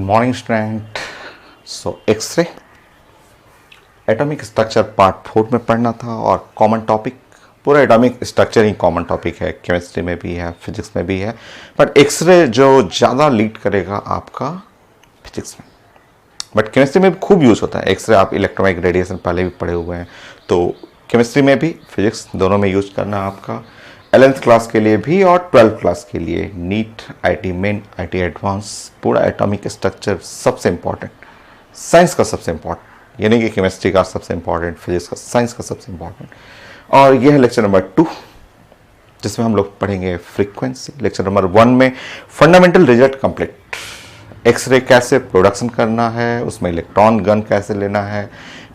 Morning student. X-ray atomic structure part 4 में पढ़ना था और कॉमन टॉपिक पूरा एटॉमिक स्ट्रक्चर ही कॉमन टॉपिक है, केमिस्ट्री में भी है, फिजिक्स में भी है, बट एक्सरे जो ज़्यादा लीड करेगा आपका फिजिक्स में। बट केमिस्ट्री में भी खूब यूज़ होता है एक्सरे। आप इलेक्ट्रोमैग्नेटिक रेडिएशन पहले भी पढ़े हुए हैं, तो केमिस्ट्री में भी फिजिक्स दोनों में यूज़ करना आपका 11th क्लास के लिए भी और 12th क्लास के लिए। NEET, IIT main, IIT advance, पूरा एटॉमिक स्ट्रक्चर सबसे इम्पॉर्टेंट, साइंस का सबसे इम्पॉर्टेंट, यानी कि केमिस्ट्री का सबसे इम्पॉर्टेंट, फिजिक्स का, साइंस का सबसे इम्पॉर्टेंट। और यह है लेक्चर नंबर 2, जिसमें हम लोग पढ़ेंगे फ्रीक्वेंसी। लेक्चर नंबर 1 में फंडामेंटल रिजल्ट कंप्लीट, एक्सरे कैसे प्रोडक्शन करना है, उसमें इलेक्ट्रॉन गन कैसे लेना है,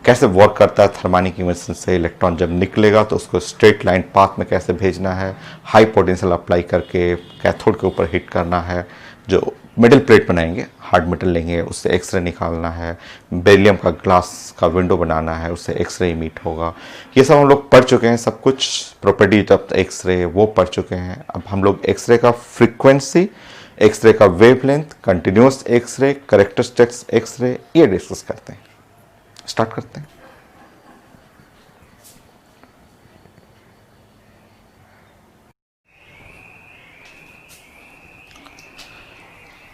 कैसे वर्क करता है थर्मानिक इमिशन से, इलेक्ट्रॉन जब निकलेगा तो उसको स्ट्रेट लाइन पाथ में कैसे भेजना है, हाई पोटेंशियल अप्लाई करके कैथोड के ऊपर हिट करना है, जो मेटल प्लेट बनाएंगे, हार्ड मेटल लेंगे, उससे एक्सरे निकालना है, बेरिलियम का ग्लास का विंडो बनाना है, उससे एक्सरे इमिट होगा। ये सब हम लोग पढ़ चुके हैं, सब कुछ प्रॉपर्टीज ऑफ एक्सरे वो पढ़ चुके हैं। अब हम लोग एक्सरे का फ्रीक्वेंसी, एक्सरे का wavelength, continuous X-ray, characteristics X-ray, ये डिस्कस करते हैं। स्टार्ट करते हैं।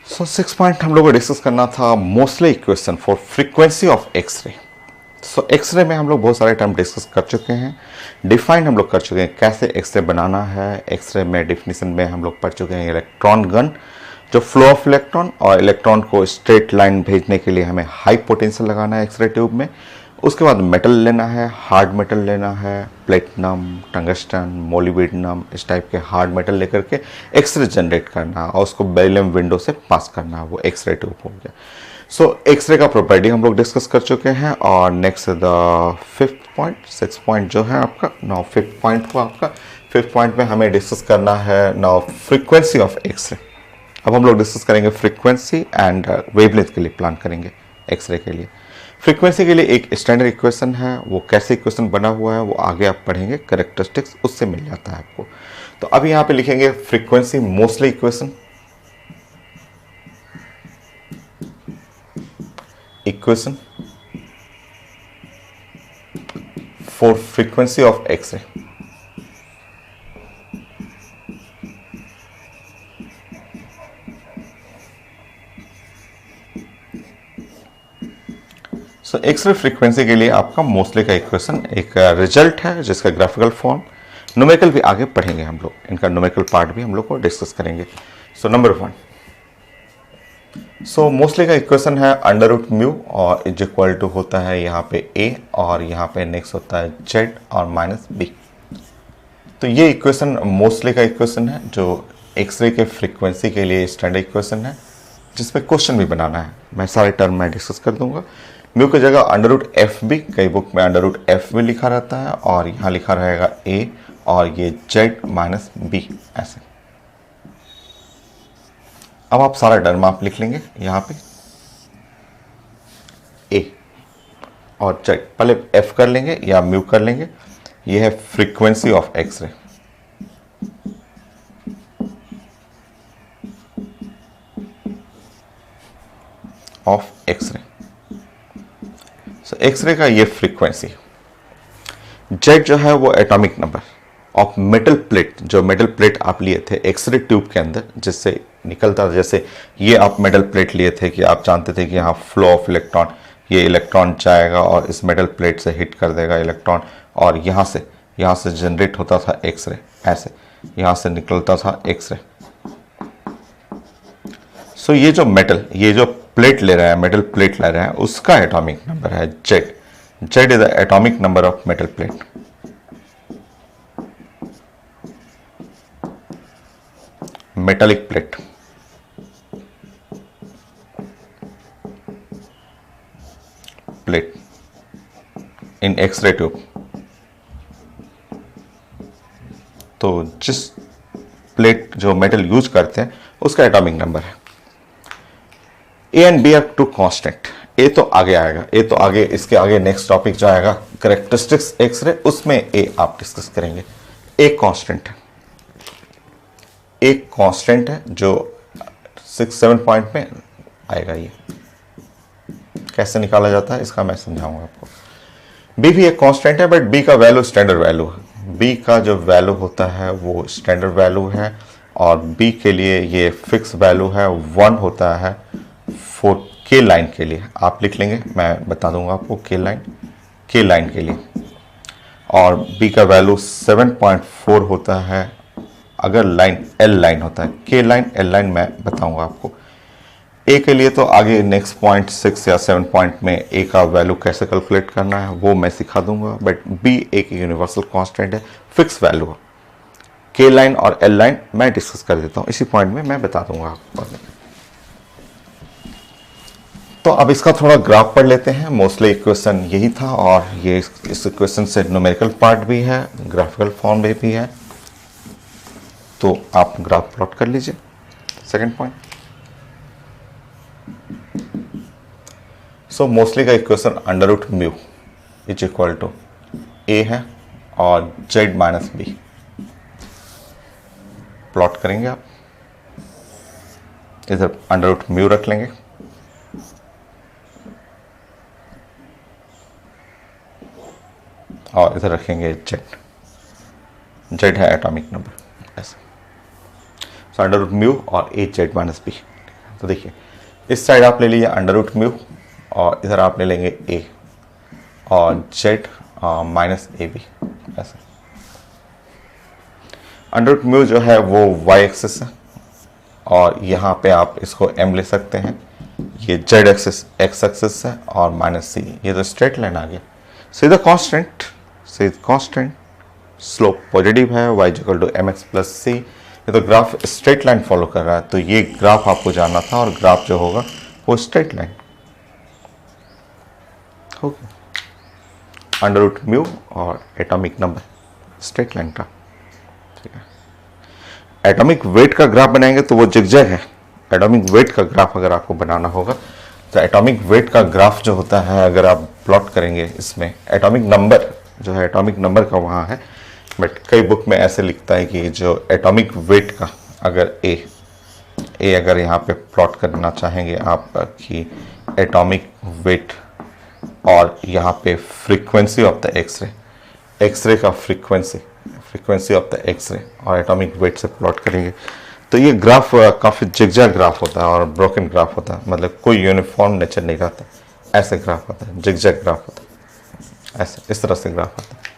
सो 6 पॉइंट हम लोग को डिस्कस करना था, mostly equation for frequency of X-ray. So X-ray में हम लोग बहुत सारे टर्म डिस्कस कर चुके हैं, डिफाइन हम लोग कर चुके हैं कैसे एक्सरे बनाना है। एक्सरे में डिफिनीशन में हम लोग पढ़ चुके हैं इलेक्ट्रॉन गन, जो फ्लो ऑफ इलेक्ट्रॉन, और इलेक्ट्रॉन को स्ट्रेट लाइन भेजने के लिए हमें हाई पोटेंशियल लगाना है एक्सरे ट्यूब में। उसके बाद मेटल लेना है, हार्ड मेटल लेना है, प्लेटिनम, टंगस्टन, मोलिब्डेनम, इस टाइप के हार्ड मेटल लेकर के एक्सरे जनरेट करना और उसको बेरिलियम विंडो से पास करना, वो एक्सरे ट्यूब हो गया। सो एक्सरे का प्रॉपर्टी हम लोग डिस्कस कर चुके हैं। और next the 5th point, 6 point जो है आपका, नाउ 5th पॉइंट को आपका 5th पॉइंट में हमें डिस्कस करना है नाउ फ्रीक्वेंसी ऑफ एक्सरे। अब हम लोग डिस्कस करेंगे फ्रीक्वेंसी एंड वेवलेंथ के लिए प्लान करेंगे एक्सरे के लिए। फ्रीक्वेंसी के लिए एक स्टैंडर्ड इक्वेशन है, वो कैसे इक्वेशन बना हुआ है वो आगे आप पढ़ेंगे, कैरेक्टरिस्टिक्स उससे मिल जाता है आपको। तो अब यहाँ पे लिखेंगे frequency mostly equation, equation for frequency of X-ray. So X-ray frequency के लिए आपका मोस्टली का इक्वेशन एक रिजल्ट है, जिसका ग्राफिकल फॉर्म, न्यूमेरिकल भी आगे पढ़ेंगे हम लोग, इनका न्यूमेरिकल पार्ट भी हम लोग को डिस्कस करेंगे। सो नंबर 1, सो मोस्टली का इक्वेशन है अंडर रूट म्यू और इज इक्वल टू होता है यहाँ पे a और यहाँ पे नेक्स्ट होता है z और माइनस b। तो ये इक्वेशन मोस्टली का इक्वेशन है, जो एक्सरे के फ्रीक्वेंसी के लिए स्टैंडर्ड इक्वेशन है, जिसपे क्वेश्चन भी बनाना है। मैं सारे टर्म में डिस्कस कर दूंगा। म्यू की जगह अंडर रूट एफ बी, कई बुक में अंडर रूट एफ भी लिखा रहता है, और यहाँ लिखा रहेगा a और ये z माइनस b ऐसे। अब आप सारा टर्म आप लिख लेंगे यहाँ पे, a और z, पहले f कर लेंगे या म्यू कर लेंगे। ये है frequency of X-ray, of X-ray. So X-ray का ये फ्रीक्वेंसी, जेड जो है वो atomic number of metal plate, जो मेटल प्लेट आप लिए थे एक्सरे ट्यूब के अंदर जिससे निकलता, जैसे ये आप मेटल प्लेट लिए थे कि आप जानते थे कि यहाँ फ्लो ऑफ इलेक्ट्रॉन, ये इलेक्ट्रॉन जाएगा और इस मेटल प्लेट से हिट कर देगा इलेक्ट्रॉन, और यहाँ से जनरेट होता था एक्सरे, ऐसे यहाँ से निकलता था एक्सरे। सो ये जो मेटल, ये जो प्लेट ले रहा है, मेटल प्लेट ले रहा है, उसका एटॉमिक नंबर है Z. Z is the atomic number of metal plate. Metallic plate, plate in X-ray tube. तो जिस प्लेट जो मेटल यूज करते हैं उसका एटॉमिक नंबर है। A and B are two constant. A तो आगे आएगा, ए तो आगे, इसके आगे नेक्स्ट टॉपिक जो आएगा कैरेक्टरिस्टिक्स एक्सरे, उसमें ए आप डिस्कस करेंगे। ए कांस्टेंट है, एक कांस्टेंट है जो 6-7 पॉइंट में आएगा। ये कैसे निकाला जाता है इसका मैं समझाऊंगा आपको। बी भी एक कांस्टेंट है, बट बी का वैल्यू स्टैंडर्ड वैल्यू है। बी का जो वैल्यू होता है वो स्टैंडर्ड वैल्यू है, और बी के लिए ये फिक्स वैल्यू है 1 होता है फॉर के लाइन के लिए। आप लिख लेंगे, मैं बता दूंगा आपको के लाइन के लिए। और बी का वैल्यू 7.4 होता है अगर लाइन एल लाइन होता है। के लाइन एल लाइन मैं बताऊंगा आपको। ए के लिए तो आगे नेक्स्ट पॉइंट 6 या 7 पॉइंट में ए का वैल्यू कैसे कैलकुलेट करना है वो मैं सिखा दूंगा, बट बी एक यूनिवर्सल कांस्टेंट है, फिक्स वैल्यू है। के लाइन और एल लाइन मैं डिस्कस कर देता हूं, इसी पॉइंट में मैं बता दूंगा आपको। तो अब इसका थोड़ा ग्राफ पढ़ लेते हैं। मोस्टली इक्वेशन यही था, और ये इस इक्वेशन से न्यूमेरिकल पार्ट भी है, ग्राफिकल फॉर्म में भी है, तो आप ग्राफ प्लॉट कर लीजिए। सेकंड पॉइंट, सो मोस्टली का equation under root mu is equal to A है और जेड माइनस बी प्लॉट करेंगे आप। इधर अंडर रूट म्यू रख लेंगे, और इधर रखेंगे जेड है एटॉमिक नंबर ऐसे। सो अंडर रूट म्यू और ए जेड माइनस बी। तो देखिए इस साइड आप ले लीजिए अंडर रूट म्यू, और इधर आप ले लेंगे ए और जेड माइनस ए बी ऐसे। अंडर रूट म्यू जो है वो वाई एक्सिस है, और यहाँ पे आप इसको एम ले सकते हैं। ये जेड एक्सिस एक्स एक्सिस है, और माइनस सी, ये तो स्ट्रेट लाइन आ गया। सीधा कांस्टेंट स्लोप पॉजिटिव है, y equal to M X plus C. ये तो ग्राफ स्ट्रेट लाइन फॉलो कर रहा है, तो ये ग्राफ आपको जानना था, और ग्राफ जो होगा वो स्ट्रेट लाइन होगा। अंडर रूट म्यू और एटॉमिक नंबर स्ट्रेट लाइन का, ठीक है। एटॉमिक वेट का ग्राफ बनाएंगे तो वो जिगजैग है। एटॉमिक वेट का ग्राफ अगर आपको बनाना होगा तो एटॉमिक वेट का ग्राफ जो होता है अगर आप प्लॉट करेंगे, इसमें एटॉमिक नंबर जो है, एटॉमिक नंबर का वहाँ है, बट कई बुक में ऐसे लिखता है कि जो एटॉमिक वेट का अगर ए अगर यहाँ पे प्लॉट करना चाहेंगे आप कि एटॉमिक वेट और यहाँ पे फ्रीक्वेंसी ऑफ द एक्सरे का फ्रीक्वेंसी ऑफ द एक्सरे और एटॉमिक वेट से प्लॉट करेंगे, तो ये ग्राफ काफ़ी जिगजैग ग्राफ होता है और ब्रोकन ग्राफ होता है, मतलब कोई यूनिफॉर्म नेचर नहीं रहता। ऐसे ग्राफ होता है, जिगजैग ग्राफ होता है, ऐसे इस तरह से ग्राफ होता है।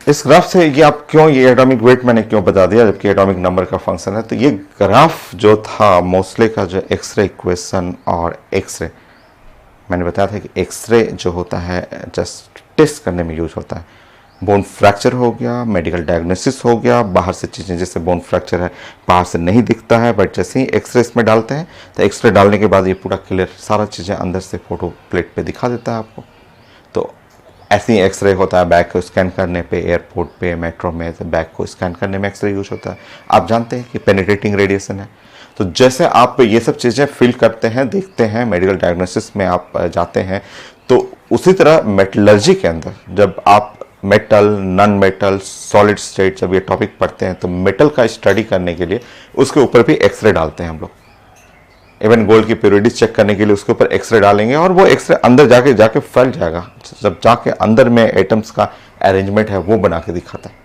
इस ग्राफ से ये आप क्यों, ये एटॉमिक वेट मैंने क्यों बता दिया जबकि एटॉमिक नंबर का फंक्शन है, तो ये ग्राफ जो था मोस्टली का जो एक्सरे इक्वेशन और एक्सरे, मैंने बताया था कि एक्सरे जो होता है जस्ट टेस्ट करने में यूज होता है। बोन फ्रैक्चर हो गया, मेडिकल डायग्नोसिस हो गया, बाहर से चीज़ें, जैसे बोन फ्रैक्चर है बाहर से नहीं दिखता है, बट जैसे ही एक्सरे इसमें डालते हैं तो एक्सरे डालने के बाद ये पूरा क्लियर सारा चीज़ें अंदर से फोटो प्लेट पे दिखा देता है आपको। तो ऐसे ही एक्सरे होता है बैग को स्कैन करने पे, एयरपोर्ट पे, मेट्रो में, तो बैग को स्कैन करने में एक्सरे यूज होता है। आप जानते हैं कि पेनिट्रेटिंग रेडिएशन है, तो जैसे आप ये सब चीज़ें फील करते हैं, देखते हैं, मेडिकल डायग्नोसिस में आप जाते हैं, तो उसी तरह मेटलर्जी के अंदर जब आप metal, non metal, solid state जब ये टॉपिक पढ़ते हैं तो मेटल का स्टडी करने के लिए उसके ऊपर भी एक्सरे डालते हैं हम लोग। इवन गोल्ड की प्योरिटी चेक करने के लिए उसके ऊपर एक्सरे डालेंगे, और वो एक्सरे अंदर जाके फैल जाएगा, जब जाके अंदर में एटम्स का अरेंजमेंट है वो बना के दिखाता है।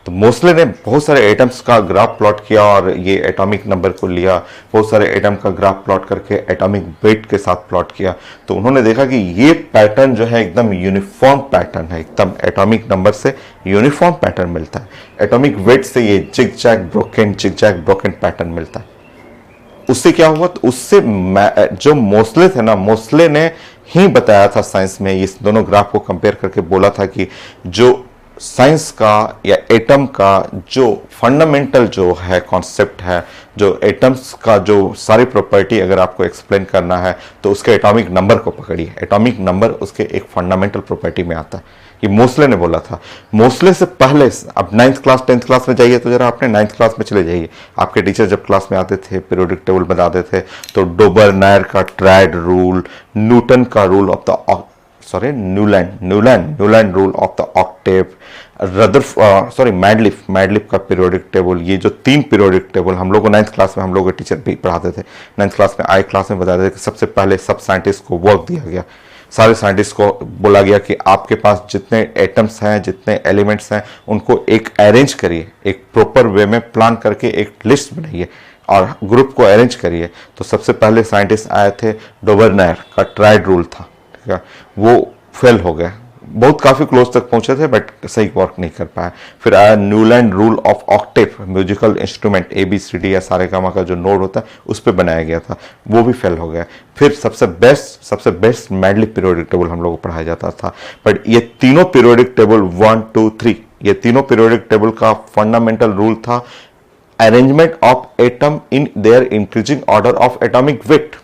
तो मोस्टली ने बहुत सारे एटम्स का ग्राफ प्लॉट किया और ये एटॉमिक नंबर को लिया, बहुत सारे एटम का ग्राफ प्लॉट करके एटॉमिक वेट के साथ प्लॉट किया, तो उन्होंने देखा कि ये पैटर्न जो है एकदम यूनिफॉर्म पैटर्न है, एकदम एटॉमिक नंबर से यूनिफॉर्म पैटर्न मिलता है। एटॉमिक वेट से ये जिगजैग ब्रोकन पैटर्न मिलता है। उससे क्या हुआ, तो उससे जो मोस्ले थे ना, मोस्ले ने ही बताया था साइंस में, इस दोनों ग्राफ को कंपेयर करके बोला था कि जो साइंस का या एटम का जो फंडामेंटल जो है कॉन्सेप्ट है, जो एटम्स का जो सारी प्रॉपर्टी अगर आपको एक्सप्लेन करना है तो उसके एटॉमिक नंबर को पकड़िए। एटॉमिक नंबर उसके एक फंडामेंटल प्रॉपर्टी में आता है, ये मोस्ले ने बोला था। मोस्ले से पहले, अब 9th क्लास 10th क्लास में जाइए तो जरा आपने 9th क्लास में चले जाइए, आपके टीचर जब क्लास में आते थे पीरियोडिक टेबल बताते थे, तो डोबर नायर का ट्रायड रूल, न्यूटन का rule of the Newland rule of the octave, Mendeleev का पीरियोडिक टेबल। ये जो 3 पीरियोडिक टेबल हम लोग को 9th क्लास में हम लोग टीचर भी पढ़ाते थे, 9th क्लास में आई क्लास में बताते थे कि सबसे पहले सब साइंटिस्ट को वर्क दिया गया, सारे साइंटिस्ट को बोला गया कि आपके पास जितने एटम्स हैं, जितने एलिमेंट्स हैं, उनको एक अरेंज करिए, एक प्रॉपर वे में प्लान करके एक लिस्ट बनाइए और ग्रुप को अरेंज करिए। तो सबसे पहले साइंटिस्ट आए थे, डोबरनेर का ट्राइड रूल था, ठीक है, वो फेल हो गया, बहुत काफी क्लोज तक पहुंचे थे बट सही वर्क नहीं कर पाया। फिर आया Newland rule of octave, musical instrument ABCD या सारे गामा का जो नोड होता है उस पर बनाया गया था, वो भी फेल हो गया। फिर सबसे बेस्ट मैडलिफ पीरियोडिक टेबल हम लोग को पढ़ाया जाता था। बट ये तीनों पीरियोडिक टेबल 1 2 3 ये तीनों पीरियोडिक टेबल का फंडामेंटल रूल था arrangement of atom in their increasing order of atomic wait.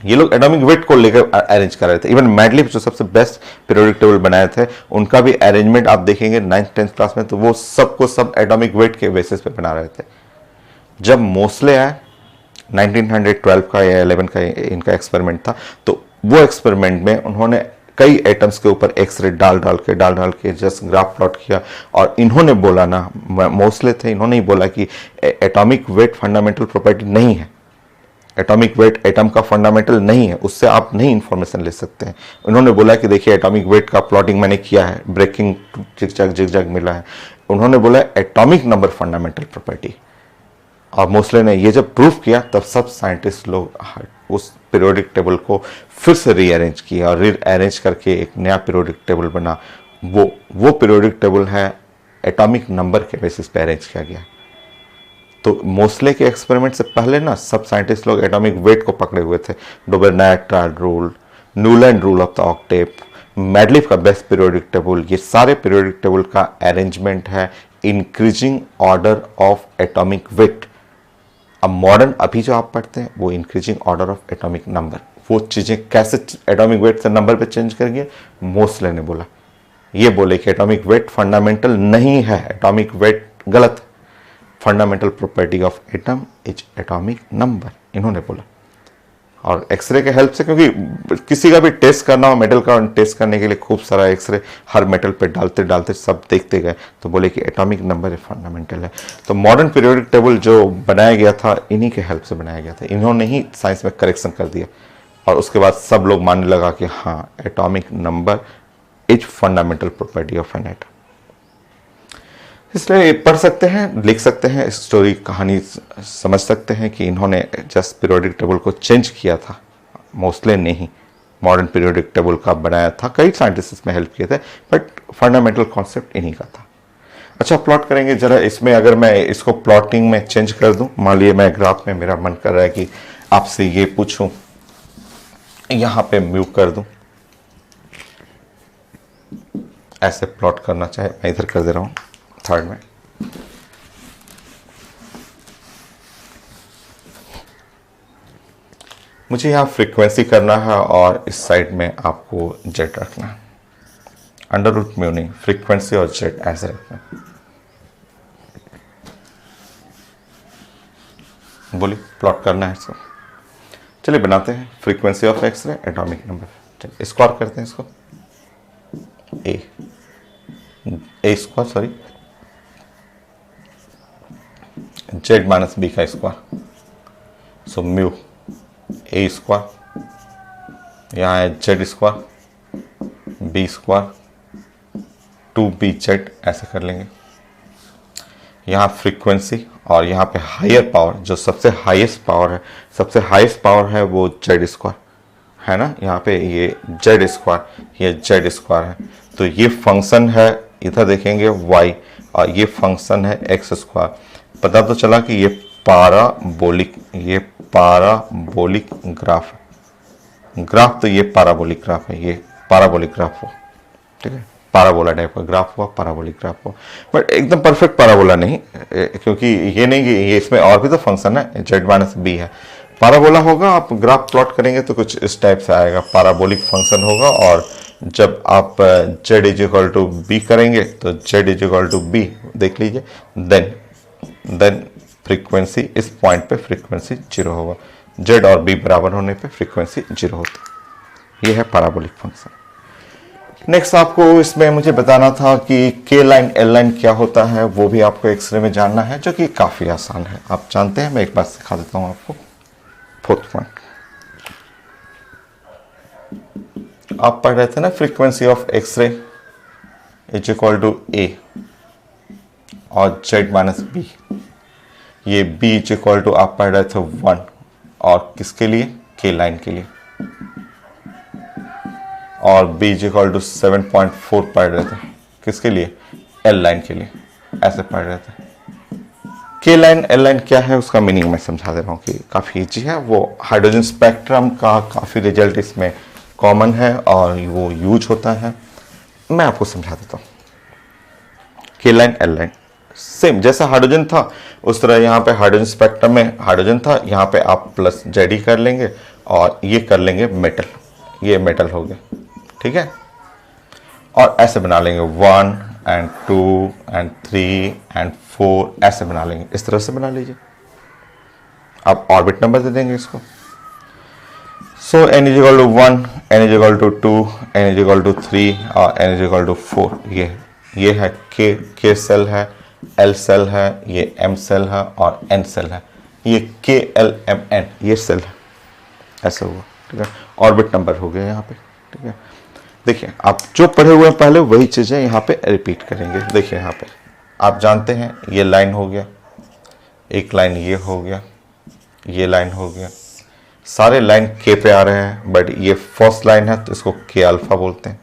ये लोग एटॉमिक वेट को लेकर अरेंज कर रहे थे। इवन मैडलिफ जो सबसे बेस्ट पीरियोडिक टेबल बनाए थे, उनका भी अरेंजमेंट आप देखेंगे 9th 10th क्लास में, तो वो सबको सब एटॉमिक वेट के बेसिस पे बना रहे थे। जब मोस्ले आए 1912 का या 11 का इनका एक्सपेरिमेंट था, तो वो एक्सपेरिमेंट में उन्होंने कई एटम्स के ऊपर एक्सरे डाल डाल के जस्ट ग्राफ प्लॉट किया और इन्होंने बोला ना, मोस्ले थे, इन्होंने ही बोला कि एटॉमिक वेट फंडामेंटल प्रॉपर्टी नहीं है, एटॉमिक वेट एटम का फंडामेंटल नहीं है, उससे आप नहीं इंफॉर्मेशन ले सकते हैं। उन्होंने बोला कि देखिए एटॉमिक वेट का प्लॉटिंग मैंने किया है, ब्रेकिंग जिगजैग मिला है। उन्होंने बोला एटॉमिक नंबर फंडामेंटल प्रॉपर्टी, और मोस्ले ने ये जब प्रूफ किया तब सब साइंटिस्ट लोग उस पीरियोडिक टेबल को फिर से रीअरेंज किया और रीअरेंज करके एक नया पीरियोडिक टेबल बना। वो पीरियोडिक टेबल है एटॉमिक नंबर के बेसिस पे अरेंज किया गया। तो मोस्ले के एक्सपेरिमेंट से पहले ना सब साइंटिस्ट लोग एटॉमिक वेट को पकड़े हुए थे। Dobereiner triad rule, Newland rule of the octave, Mendeleev का बेस्ट पीरियोडिक टेबल, ये सारे पीरियोडिक टेबल का अरेंजमेंट है increasing order of atomic weight. अब मॉडर्न अभी जो आप पढ़ते हैं वो increasing order of atomic number, वो चीजें कैसे एटॉमिक वेट से नंबर पे चेंज करेंगे, मोस्ले ने बोला। ये बोले कि एटॉमिक वेट फंडामेंटल नहीं है, एटॉमिक वेट गलत है, fundamental property of atom is atomic number, इन्होंने बोला। और एक्सरे के हेल्प से, क्योंकि किसी का भी टेस्ट करना हो, मेटल का टेस्ट करने के लिए खूब सारा एक्सरे हर मेटल पे डालते सब देखते गए, तो बोले कि एटॉमिक नंबर फंडामेंटल है। तो मॉडर्न पीरियोडिक टेबल जो बनाया गया था इन्हीं के हेल्प से बनाया गया था, इन्होंने ही साइंस में करेक्शन कर दिया और उसके बाद सब लोग मानने लगा कि हाँ atomic number is fundamental property of an atom. इसलिए पढ़ सकते हैं, लिख सकते हैं, स्टोरी कहानी समझ सकते हैं कि इन्होंने जस्ट पीरियोडिक टेबल को चेंज किया था, मोस्ले ने ही मॉडर्न पीरियोडिक टेबल का बनाया था। कई साइंटिस्ट इसमें हेल्प किए थे बट फंडामेंटल कॉन्सेप्ट इन्हीं का था। अच्छा, प्लॉट करेंगे जरा इसमें। अगर मैं इसको प्लॉटिंग में चेंज कर दूं, मान लीजिए मैं ग्राफ में मेरा मन कर रहा है कि आपसे ये पूछूं, यहां पे म्यू कर दूं, ऐसे प्लॉट करना चाहे, मैं इधर कर दे रहा हूं थर्ड में। मुझे यहां फ्रीक्वेंसी करना है और इस साइड में आपको जेड रखना है, अंडर रूट म्यू नहीं, फ्रीक्वेंसी और जेड ऐसे रखना है। बोलिए प्लॉट करना है इसको, चलिए बनाते हैं। Frequency of x-ray, atomic number, चलिए स्क्वायर करते हैं इसको, A square sorry Z minus B का square, so mu A square, यहाँ है Z square B square 2bz, ऐसे कर लेंगे। यहाँ फ्रीक्वेंसी और यहाँ पे हायर पावर, जो सबसे हाईएस्ट पावर है, सबसे हाईएस्ट पावर है वो जेड स्क्वायर है ना, यहाँ पे ये जेड स्क्वायर, ये जेड स्क्वायर है। तो ये फंक्शन है, इधर देखेंगे y, और ये फंक्शन है एक्स स्क्वायर। पता तो चला कि ये पाराबोलिक ग्राफ है। ग्राफ तो ये पाराबोलिक ग्राफ है, ये पाराबोलिक ग्राफ हो, ठीक है, पाराबोला टाइप का ग्राफ हुआ, पाराबोलिक ग्राफ हुआ, बट एकदम परफेक्ट पाराबोला नहीं, क्योंकि ये नहीं कि ये इसमें और भी तो फंक्शन है, जेड माइनस बी है। पाराबोला होगा, आप ग्राफ प्लॉट करेंगे तो कुछ इस टाइप से आएगा, पाराबोलिक फंक्शन होगा, और जब आप Z is equal to b करेंगे तो Z is equal to b देख लीजिए, देन फ्रीक्वेंसी, इस पॉइंट पे फ्रीक्वेंसी 0 होगा, जेड और बी बराबर होने पे फ्रीक्वेंसी 0 होती है। ये है पाराबोलिक फंक्शन। नेक्स्ट आपको इसमें मुझे बताना था कि के लाइन एल लाइन क्या होता है, वो भी आपको एक्सरे में जानना है, जो कि काफ़ी आसान है, आप जानते हैं। मैं एक बार सिखा देता हूँ आपको। फोर्थ पॉइंट, आप पढ़ रहे थे ना, frequency of x ray is equal to A और जेड माइनस बी। ये बी इज इक्वल टू आप पढ़ रहे थे 1 और किसके लिए, के लाइन के लिए, और बी इज इक्वल टू 7.4 पढ़ रहे थे किसके लिए, एल लाइन के लिए, ऐसे पढ़ रहे थे। के लाइन एल लाइन क्या है उसका मीनिंग मैं समझा दे रहा हूँ कि काफ़ी ईजी है। वो हाइड्रोजन स्पेक्ट्रम का काफ़ी रिजल्ट इसमें कॉमन है और वो यूज होता है। मैं आपको समझा देता हूँ। के लाइन एल लाइन सेम जैसा हाइड्रोजन था उस तरह यहाँ पे हाइड्रोजन स्पेक्ट्रम में हाइड्रोजन था, यहाँ पे आप प्लस जेड ही कर लेंगे और ये कर लेंगे मेटल, ये मेटल हो गया, ठीक है। और ऐसे बना लेंगे 1 and 2 and 3 and 4 ऐसे बना लेंगे, इस तरह से बना लीजिए। आप ऑर्बिट नंबर दे देंगे इसको। So n is equal to 1, n is equal to 2, n is equal to 3 और n इज इक्वल टू 4। ये है के सेल है, L सेल है, ये M सेल है और N सेल है। ये KLMN ये सेल है, ऐसा हुआ, ठीक है। ऑर्बिट नंबर हो गया यहाँ पे, ठीक है। देखिए आप जो पढ़े हुए हैं पहले वही चीज़ें यहाँ पे रिपीट करेंगे। देखिए यहाँ पे आप जानते हैं ये लाइन हो गया, एक लाइन ये हो गया, ये लाइन हो गया, सारे लाइन के पे आ रहे हैं, बट ये फर्स्ट लाइन है तो इसको के अल्फा बोलते हैं,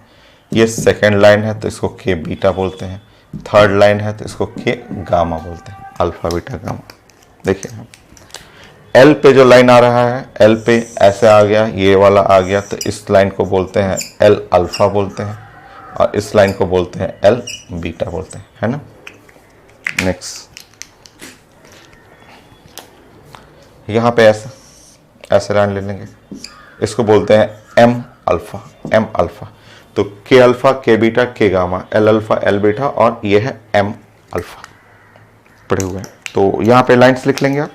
ये सेकेंड लाइन है तो इसको के बीटा बोलते हैं, थर्ड लाइन है तो इसको के गामा बोलते हैं, अल्फा बीटा गामा। देखिए एल पे जो लाइन आ रहा है, एल पे ऐसे आ गया, ये वाला आ गया, तो इस लाइन को बोलते हैं एल अल्फा बोलते हैं और इस लाइन को बोलते हैं एल बीटा बोलते हैं, है ना। नेक्स्ट यहाँ पे ऐसे लाइन ले लेंगे, इसको बोलते हैं एम अल्फा। तो के अल्फा, के बीटा, के gamma, L alpha, L beta और ये है एम अल्फा पढ़े हुए हैं। तो यहाँ पे लाइंस लिख लेंगे आप।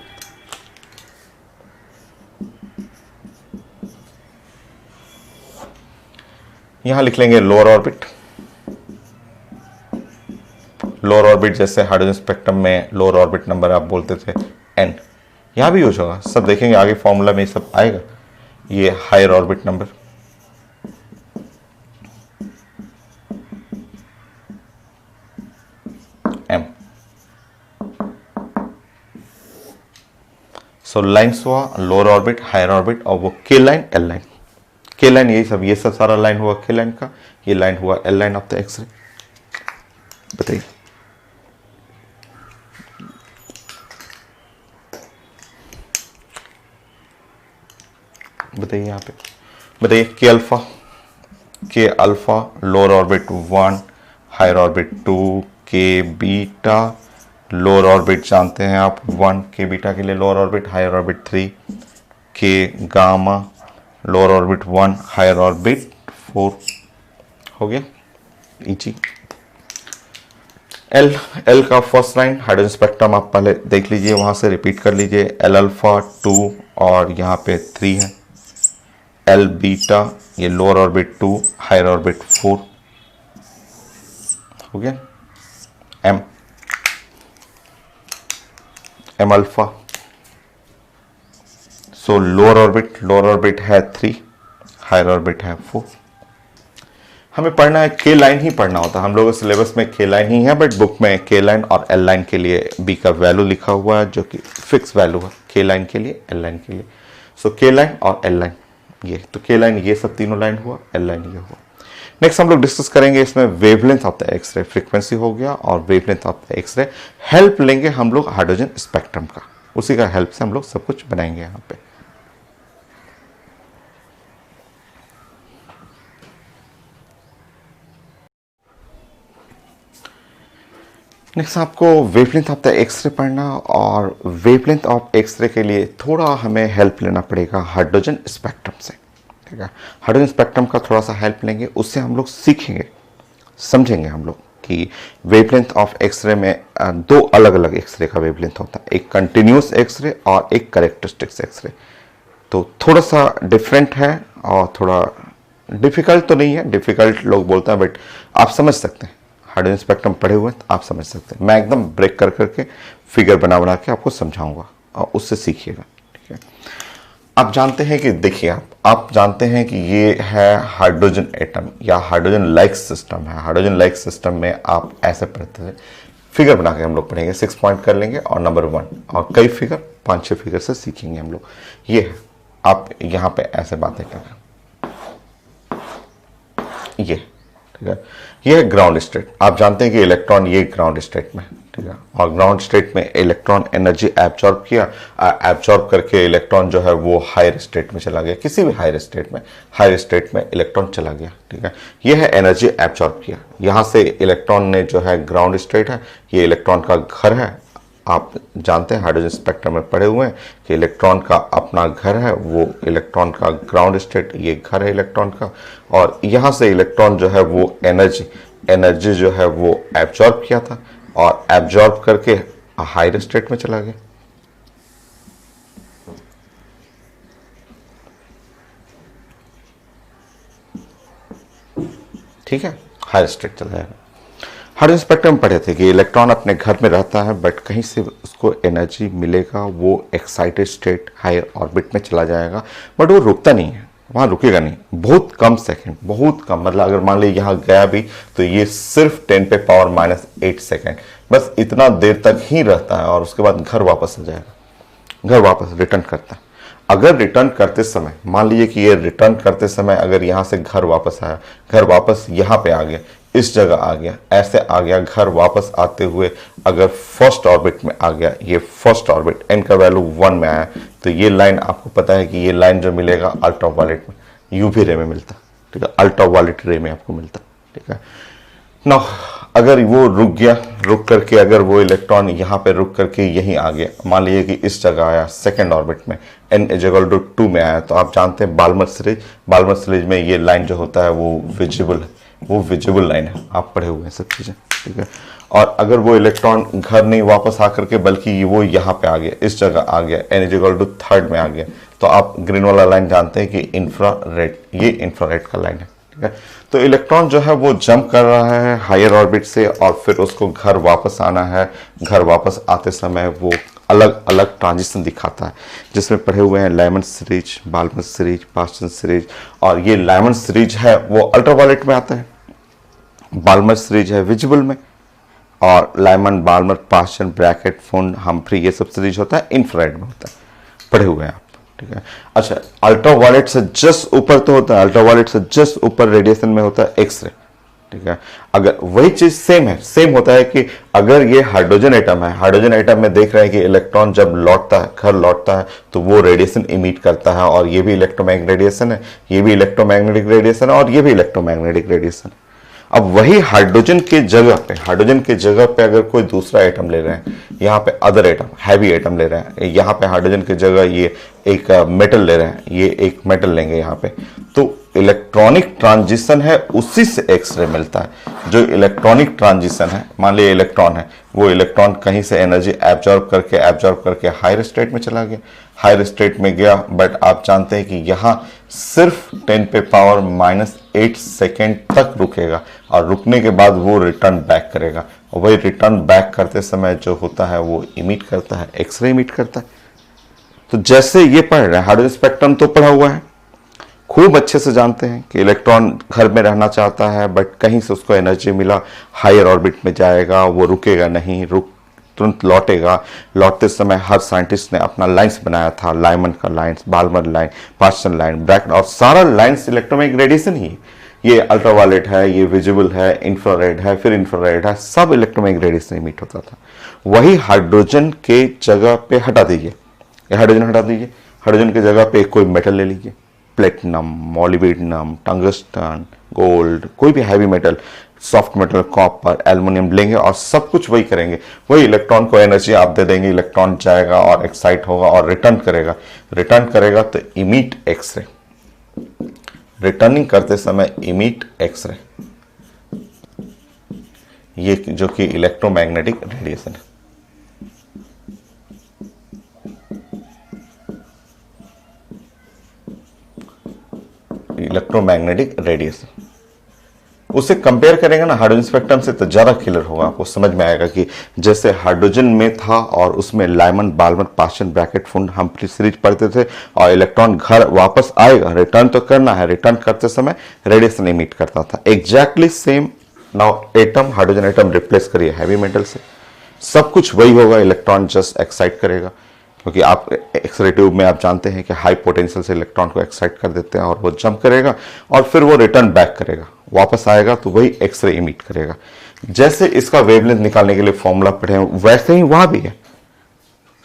यहां लिख लेंगे लोअर ऑर्बिट। लोअर ऑर्बिट जैसे हाइड्रोजन स्पेक्ट्रम में लोअर ऑर्बिट नंबर आप बोलते थे n, यहां भी यूज होगा, सब देखेंगे आगे फॉर्मूला में सब आएगा। ये higher orbit number, m। So lines हुआ लोअर ऑर्बिट, हायर ऑर्बिट और वो K line L line. K line ये सब सारा लाइन हुआ के लाइन का, ये लाइन हुआ L line of the X-ray. बताइए यहाँ पे बताइए K alpha lower orbit 1, higher orbit 2, K beta lower orbit जानते हैं आप 1, के बीटा के लिए lower orbit, higher orbit 3, K gamma lower orbit 1, higher orbit 4 हो गया, इजी। एल का फर्स्ट लाइन हाइड्रोजन स्पेक्ट्रम आप पहले देख लीजिए, वहां से रिपीट कर लीजिए। एल अल्फा 2 और यहाँ पे 3 है, एल बीटा ये लोअर ऑर्बिट 2, हायर ऑर्बिट 4 हो गया। M alpha, so lower orbit है 3, हायर ऑर्बिट है 4। हमें पढ़ना है के लाइन ही पढ़ना होता है, हम लोगों के सिलेबस में के लाइन ही है, बट बुक में के लाइन और एल लाइन के लिए बी का वैल्यू लिखा हुआ है जो कि फिक्स वैल्यू है, के लाइन के लिए एल लाइन के लिए। सो के लाइन और एल लाइन ये, तो के लाइन ये सब तीनों लाइन हुआ, एल लाइन ये हुआ। नेक्स्ट हम लोग डिस्कस करेंगे इसमें wavelength of the X-ray, frequency हो गया और wavelength of the X-ray. Help लेंगे हम लोग हाइड्रोजन स्पेक्ट्रम का, उसी का हेल्प से हम लोग सब कुछ बनाएंगे यहाँ पे। नेक्स्ट आपको वेवलेंथ ऑफ द एक्सरे पढ़ना, और वेवलेंथ ऑफ एक्सरे के लिए थोड़ा हमें हेल्प लेना पड़ेगा हाइड्रोजन स्पेक्ट्रम से, ठीक है। हाइड्रोजन स्पेक्ट्रम का थोड़ा सा हेल्प लेंगे, उससे हम लोग सीखेंगे, समझेंगे हम लोग कि वेवलेंथ ऑफ एक्सरे में दो अलग अलग एक्सरे का वेवलेंथ होता है, एक कंटिन्यूस एक्सरे और एक कैरेक्टरिस्टिक्स एक्सरे। तो थोड़ा सा डिफरेंट है और थोड़ा डिफिकल्ट तो नहीं है, डिफिकल्ट लोग बोलते हैं, बट आप समझ सकते हैं, हाइड्रोजन स्पेक्ट्रम पढ़े हुए हैं तो आप समझ सकते हैं। मैं एकदम ब्रेक कर करके फिगर बना बना के आपको समझाऊंगा और उससे सीखिएगा, ठीक है। आप जानते हैं कि देखिए, आप जानते हैं कि ये है हाइड्रोजन एटम या हाइड्रोजन लाइक सिस्टम है। हाइड्रोजन लाइक सिस्टम में आप ऐसे पढ़ते हैं, फिगर बना के हम लोग पढ़ेंगे, 6 पॉइंट कर लेंगे और नंबर 1 और कई फिगर 5-6 फिगर से सीखेंगे हम लोग। ये है, आप यहाँ पे ऐसे बातें कर रहे हैं, ये ठीक है, ये है ग्राउंड स्टेट। आप जानते हैं कि इलेक्ट्रॉन ये ग्राउंड स्टेट में, ठीक है, और ग्राउंड स्टेट में इलेक्ट्रॉन एनर्जी एब्जॉर्ब किया, एब्जॉर्ब करके इलेक्ट्रॉन जो है वो हायर स्टेट में चला गया, किसी भी हायर स्टेट में इलेक्ट्रॉन चला गया, ठीक है। ये है एनर्जी एब्जॉर्ब किया, यहाँ से इलेक्ट्रॉन ने जो है ग्राउंड स्टेट है, ये इलेक्ट्रॉन का घर है। आप जानते हैं हाइड्रोजन स्पेक्ट्रम में पढ़े हुए हैं कि इलेक्ट्रॉन का अपना घर है, वो इलेक्ट्रॉन का ग्राउंड स्टेट, ये घर है इलेक्ट्रॉन का, और यहाँ से इलेक्ट्रॉन जो है वो एनर्जी जो है वो एब्जॉर्ब किया था और एब्जॉर्ब करके हायर स्टेट में चला गया। ठीक है, हायर स्टेट चला जाएगा। हाइड्रोजन स्पेक्ट्रम पढ़े थे कि इलेक्ट्रॉन अपने घर में रहता है, बट कहीं से उसको एनर्जी मिलेगा, वो एक्साइटेड स्टेट हायर ऑर्बिट में चला जाएगा, बट वो रुकता नहीं है, वहाँ रुकेगा नहीं, बहुत कम सेकंड, बहुत कम, मतलब अगर मान लीजिए यहाँ गया भी तो ये सिर्फ 10⁻⁻8 सेकंड, बस इतना देर तक ही रहता है और उसके बाद घर वापस आ जाएगा, घर वापस रिटर्न करता है। अगर रिटर्न करते समय, मान लीजिए कि ये रिटर्न करते समय अगर यहाँ से घर वापस आया, घर वापस यहाँ पे आ गया, इस जगह आ गया, ऐसे आ गया, घर वापस आते हुए अगर फर्स्ट ऑर्बिट में आ गया, ये फर्स्ट ऑर्बिट n का वैल्यू 1 में आया, तो ये लाइन आपको पता है कि ये लाइन जो मिलेगा अल्ट्रावायलेट में, यूवी रे में मिलता, ठीक है, अल्ट्रावायलेट रे में आपको मिलता, ठीक है ना। अगर वो रुक गया, रुक करके अगर वो इलेक्ट्रॉन यहाँ पे रुक करके यहीं आ गया, मान लीजिए कि इस जगह आया सेकेंड ऑर्बिट में, n=2 में आया, तो आप जानते हैं बाल्मर सीरीज में ये लाइन जो होता है वो विजिबल है, वो विजिबल लाइन है, आप पढ़े हुए हैं सब चीज़ें, ठीक है। और अगर वो इलेक्ट्रॉन घर नहीं वापस आकर के बल्कि वो यहाँ पे आ गया, इस जगह आ गया, n=3 में आ गया, तो आप ग्रीन वाला लाइन जानते हैं कि इंफ्रारेड, ये इंफ्रारेड का लाइन है, ठीक है। तो इलेक्ट्रॉन जो है वो जंप कर रहा है हायर ऑर्बिट से और फिर उसको घर वापस आना है। घर वापस आते समय वो अलग अलग ट्रांजिशन दिखाता है, जिसमें पढ़े हुए हैं Lyman series, Balmer series, Paschen series, और ये लाइमन सीरीज है वो अल्ट्रावायलेट में आता है, बाल्मर सीरीज है विजिबल में, और लाइमन, बाल्मर, पास्टन, ब्रैकेट, फुन, हम्फ्री, ये सब सीरीज होता है इंफ्रारेड में होता है, पढ़े हुए हैं आप, ठीक है। अच्छा, अल्ट्रावायलेट से जस्ट ऊपर तो होता है, अल्ट्रावायलेट से जस्ट ऊपर रेडिएशन में होता है एक्सरे, ठीक है। अगर वही चीज सेम होता है कि अगर ये हाइड्रोजन एटम है, हाइड्रोजन एटम में देख रहे हैं कि इलेक्ट्रॉन जब लौटता है, घर लौटता है, तो वो रेडिएशन इमिट करता है, और ये भी इलेक्ट्रोमैग्नेटिक रेडिएशन है, ये भी इलेक्ट्रोमैग्नेटिक रेडिएशन है, और ये भी इलेक्ट्रोमैग्नेटिक रेडिएशन है। अब वही हाइड्रोजन के जगह पे अगर कोई दूसरा एटम ले रहे हैं, यहाँ पे अदर एटम, हैवी एटम ले रहे हैं, यहाँ पे हाइड्रोजन की जगह ये एक मेटल ले रहे हैं, ये एक मेटल लेंगे यहाँ पे, तो इलेक्ट्रॉनिक ट्रांजिशन है, उसी से एक्सरे मिलता है। जो इलेक्ट्रॉनिक ट्रांजिशन है, मान लिया इलेक्ट्रॉन है, वो इलेक्ट्रॉन कहीं से एनर्जी एब्जॉर्ब करके हायर स्टेट में चला गया, हायर स्टेट में गया, बट आप जानते हैं कि यहाँ सिर्फ 10⁻⁻8 सेकेंड तक रुकेगा, और रुकने के बाद वो रिटर्न बैक करेगा, और वही रिटर्न बैक करते समय जो होता है वो इमिट करता है, एक्सरे इमिट करता है। तो जैसे ये पढ़ रहे हैं, हाइड्रोजन स्पेक्ट्रम तो पढ़ा हुआ है, खूब अच्छे से जानते हैं कि इलेक्ट्रॉन घर में रहना चाहता है, बट कहीं से उसको एनर्जी मिला, हायर ऑर्बिट में जाएगा, वो रुकेगा नहीं, तुरंत लौटेगा। लौटते समय हर साइंटिस्ट ने अपना लाइन्स बनाया था, लाइमन का lines, Balmer line, Paschen line, Brackett, और सारा लाइन्स इलेक्ट्रोमैग्नेटिक रेडिएशन ही, ये अल्ट्रावायलेट है, ये विजिबल है, इंफ्रारेड है, फिर इंफ्रारेड है, सब इलेक्ट्रोमैग्नेटिक रेडिएशन इमिट होता था। वही हाइड्रोजन के जगह पे हटा दीजिए, हाइड्रोजन हटा दीजिए, हाइड्रोजन की जगह पे कोई मेटल ले लीजिए, प्लेटिनम, मॉलिब्डेनम, टंगस्टन, गोल्ड, कोई भी heavy metal, soft metal, copper, aluminium लेंगे और सब कुछ वही करेंगे, वही इलेक्ट्रॉन को एनर्जी आप दे देंगे, इलेक्ट्रॉन जाएगा और एक्साइट होगा और रिटर्न करेगा तो इमिट एक्सरे, रिटर्निंग करते समय इमिट एक्सरे, ये जो कि इलेक्ट्रोमैग्नेटिक रेडिएशन है। Electromagnetic radiation. उसे कंपेयर करेंगे ना हाइड्रोजन स्पेक्ट्रम से तो ज़्यादा क्लियर होगा, आपको समझ में आएगा कि जैसे हाइड्रोजन में था और उसमें लाइमन बाल्मर पास्चन ब्रैकेट फुंड हम सीरीज पढ़ते थे, और इलेक्ट्रॉन घर वापस आएगा, रिटर्न तो करना है, रिटर्न करते समय रेडिएशन इमिट करता था। Exactly same now atom, hydrogen atom replace करिए हैवी मेटल से, सब कुछ वही होगा, इलेक्ट्रॉन जस्ट एक्साइट करेगा, क्योंकि आप एक्सरे ट्यूब में आप जानते हैं कि हाई पोटेंशियल से इलेक्ट्रॉन को एक्साइट कर देते हैं और वो जंप करेगा और फिर वो रिटर्न बैक करेगा, वापस आएगा तो वही एक्सरे इमिट करेगा। जैसे इसका वेवलेंथ निकालने के लिए फॉर्मूला पढ़े हैं वैसे ही वहां भी है,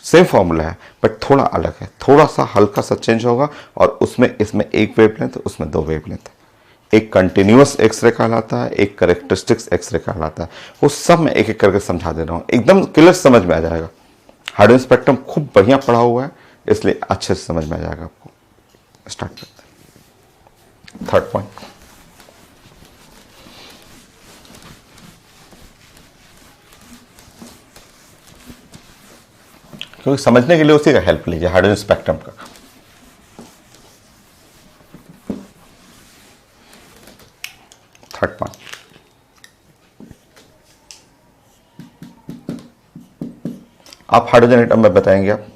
सेम फॉर्मूला है बट थोड़ा अलग है, थोड़ा सा हल्का सा चेंज होगा, और उसमें इसमें एक वेवलेंथ, उसमें दो वेवलेंथ है। एक कंटिन्यूअस एक्सरे कहलाता है, एक कैरेक्टरिस्टिक्स एक्सरे कहलाता है। वो सब मैं एक एक करके समझा दे रहा हूं, एकदम क्लियर समझ में आ जाएगा। हाइड्रोजन स्पेक्ट्रम खूब बढ़िया पढ़ा हुआ है, इसलिए अच्छे से समझ में आ जाएगा आपको। स्टार्ट करते हैं। थर्ड पॉइंट, क्योंकि समझने के लिए उसी का हेल्प लीजिए, हाइड्रोजन स्पेक्ट्रम का। थर्ड पॉइंट, आप हाइड्रोजन एटम में बताएंगे आप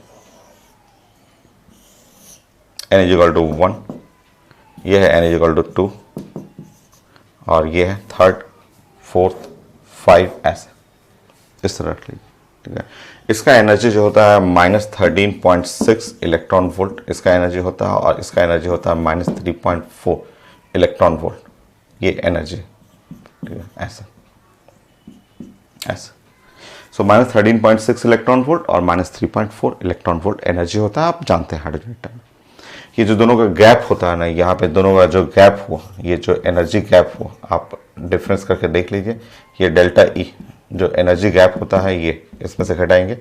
N=1, यह है N=2, और यह है थर्ड, फोर्थ, 5 ऐसे इस तरह रख लीजिए, ठीक है। इसका एनर्जी जो होता है -13.6 इलेक्ट्रॉन वोल्ट इसका एनर्जी होता है, और इसका एनर्जी होता है -3.4 इलेक्ट्रॉन वोल्ट, ये एनर्जी, ठीक है, ऐसा ऐसा। सो -13.6 इलेक्ट्रॉन वोल्ट और -3.4 इलेक्ट्रॉन वोल्ट एनर्जी होता है, आप जानते हैं हाइड्रोजन एटम में। ये जो दोनों का गैप होता है ना, यहाँ पे दोनों का जो गैप हुआ, ये जो एनर्जी गैप हुआ, आप डिफरेंस करके देख लीजिए, ये डेल्टा ई जो एनर्जी गैप होता है, ये इसमें से घटाएंगे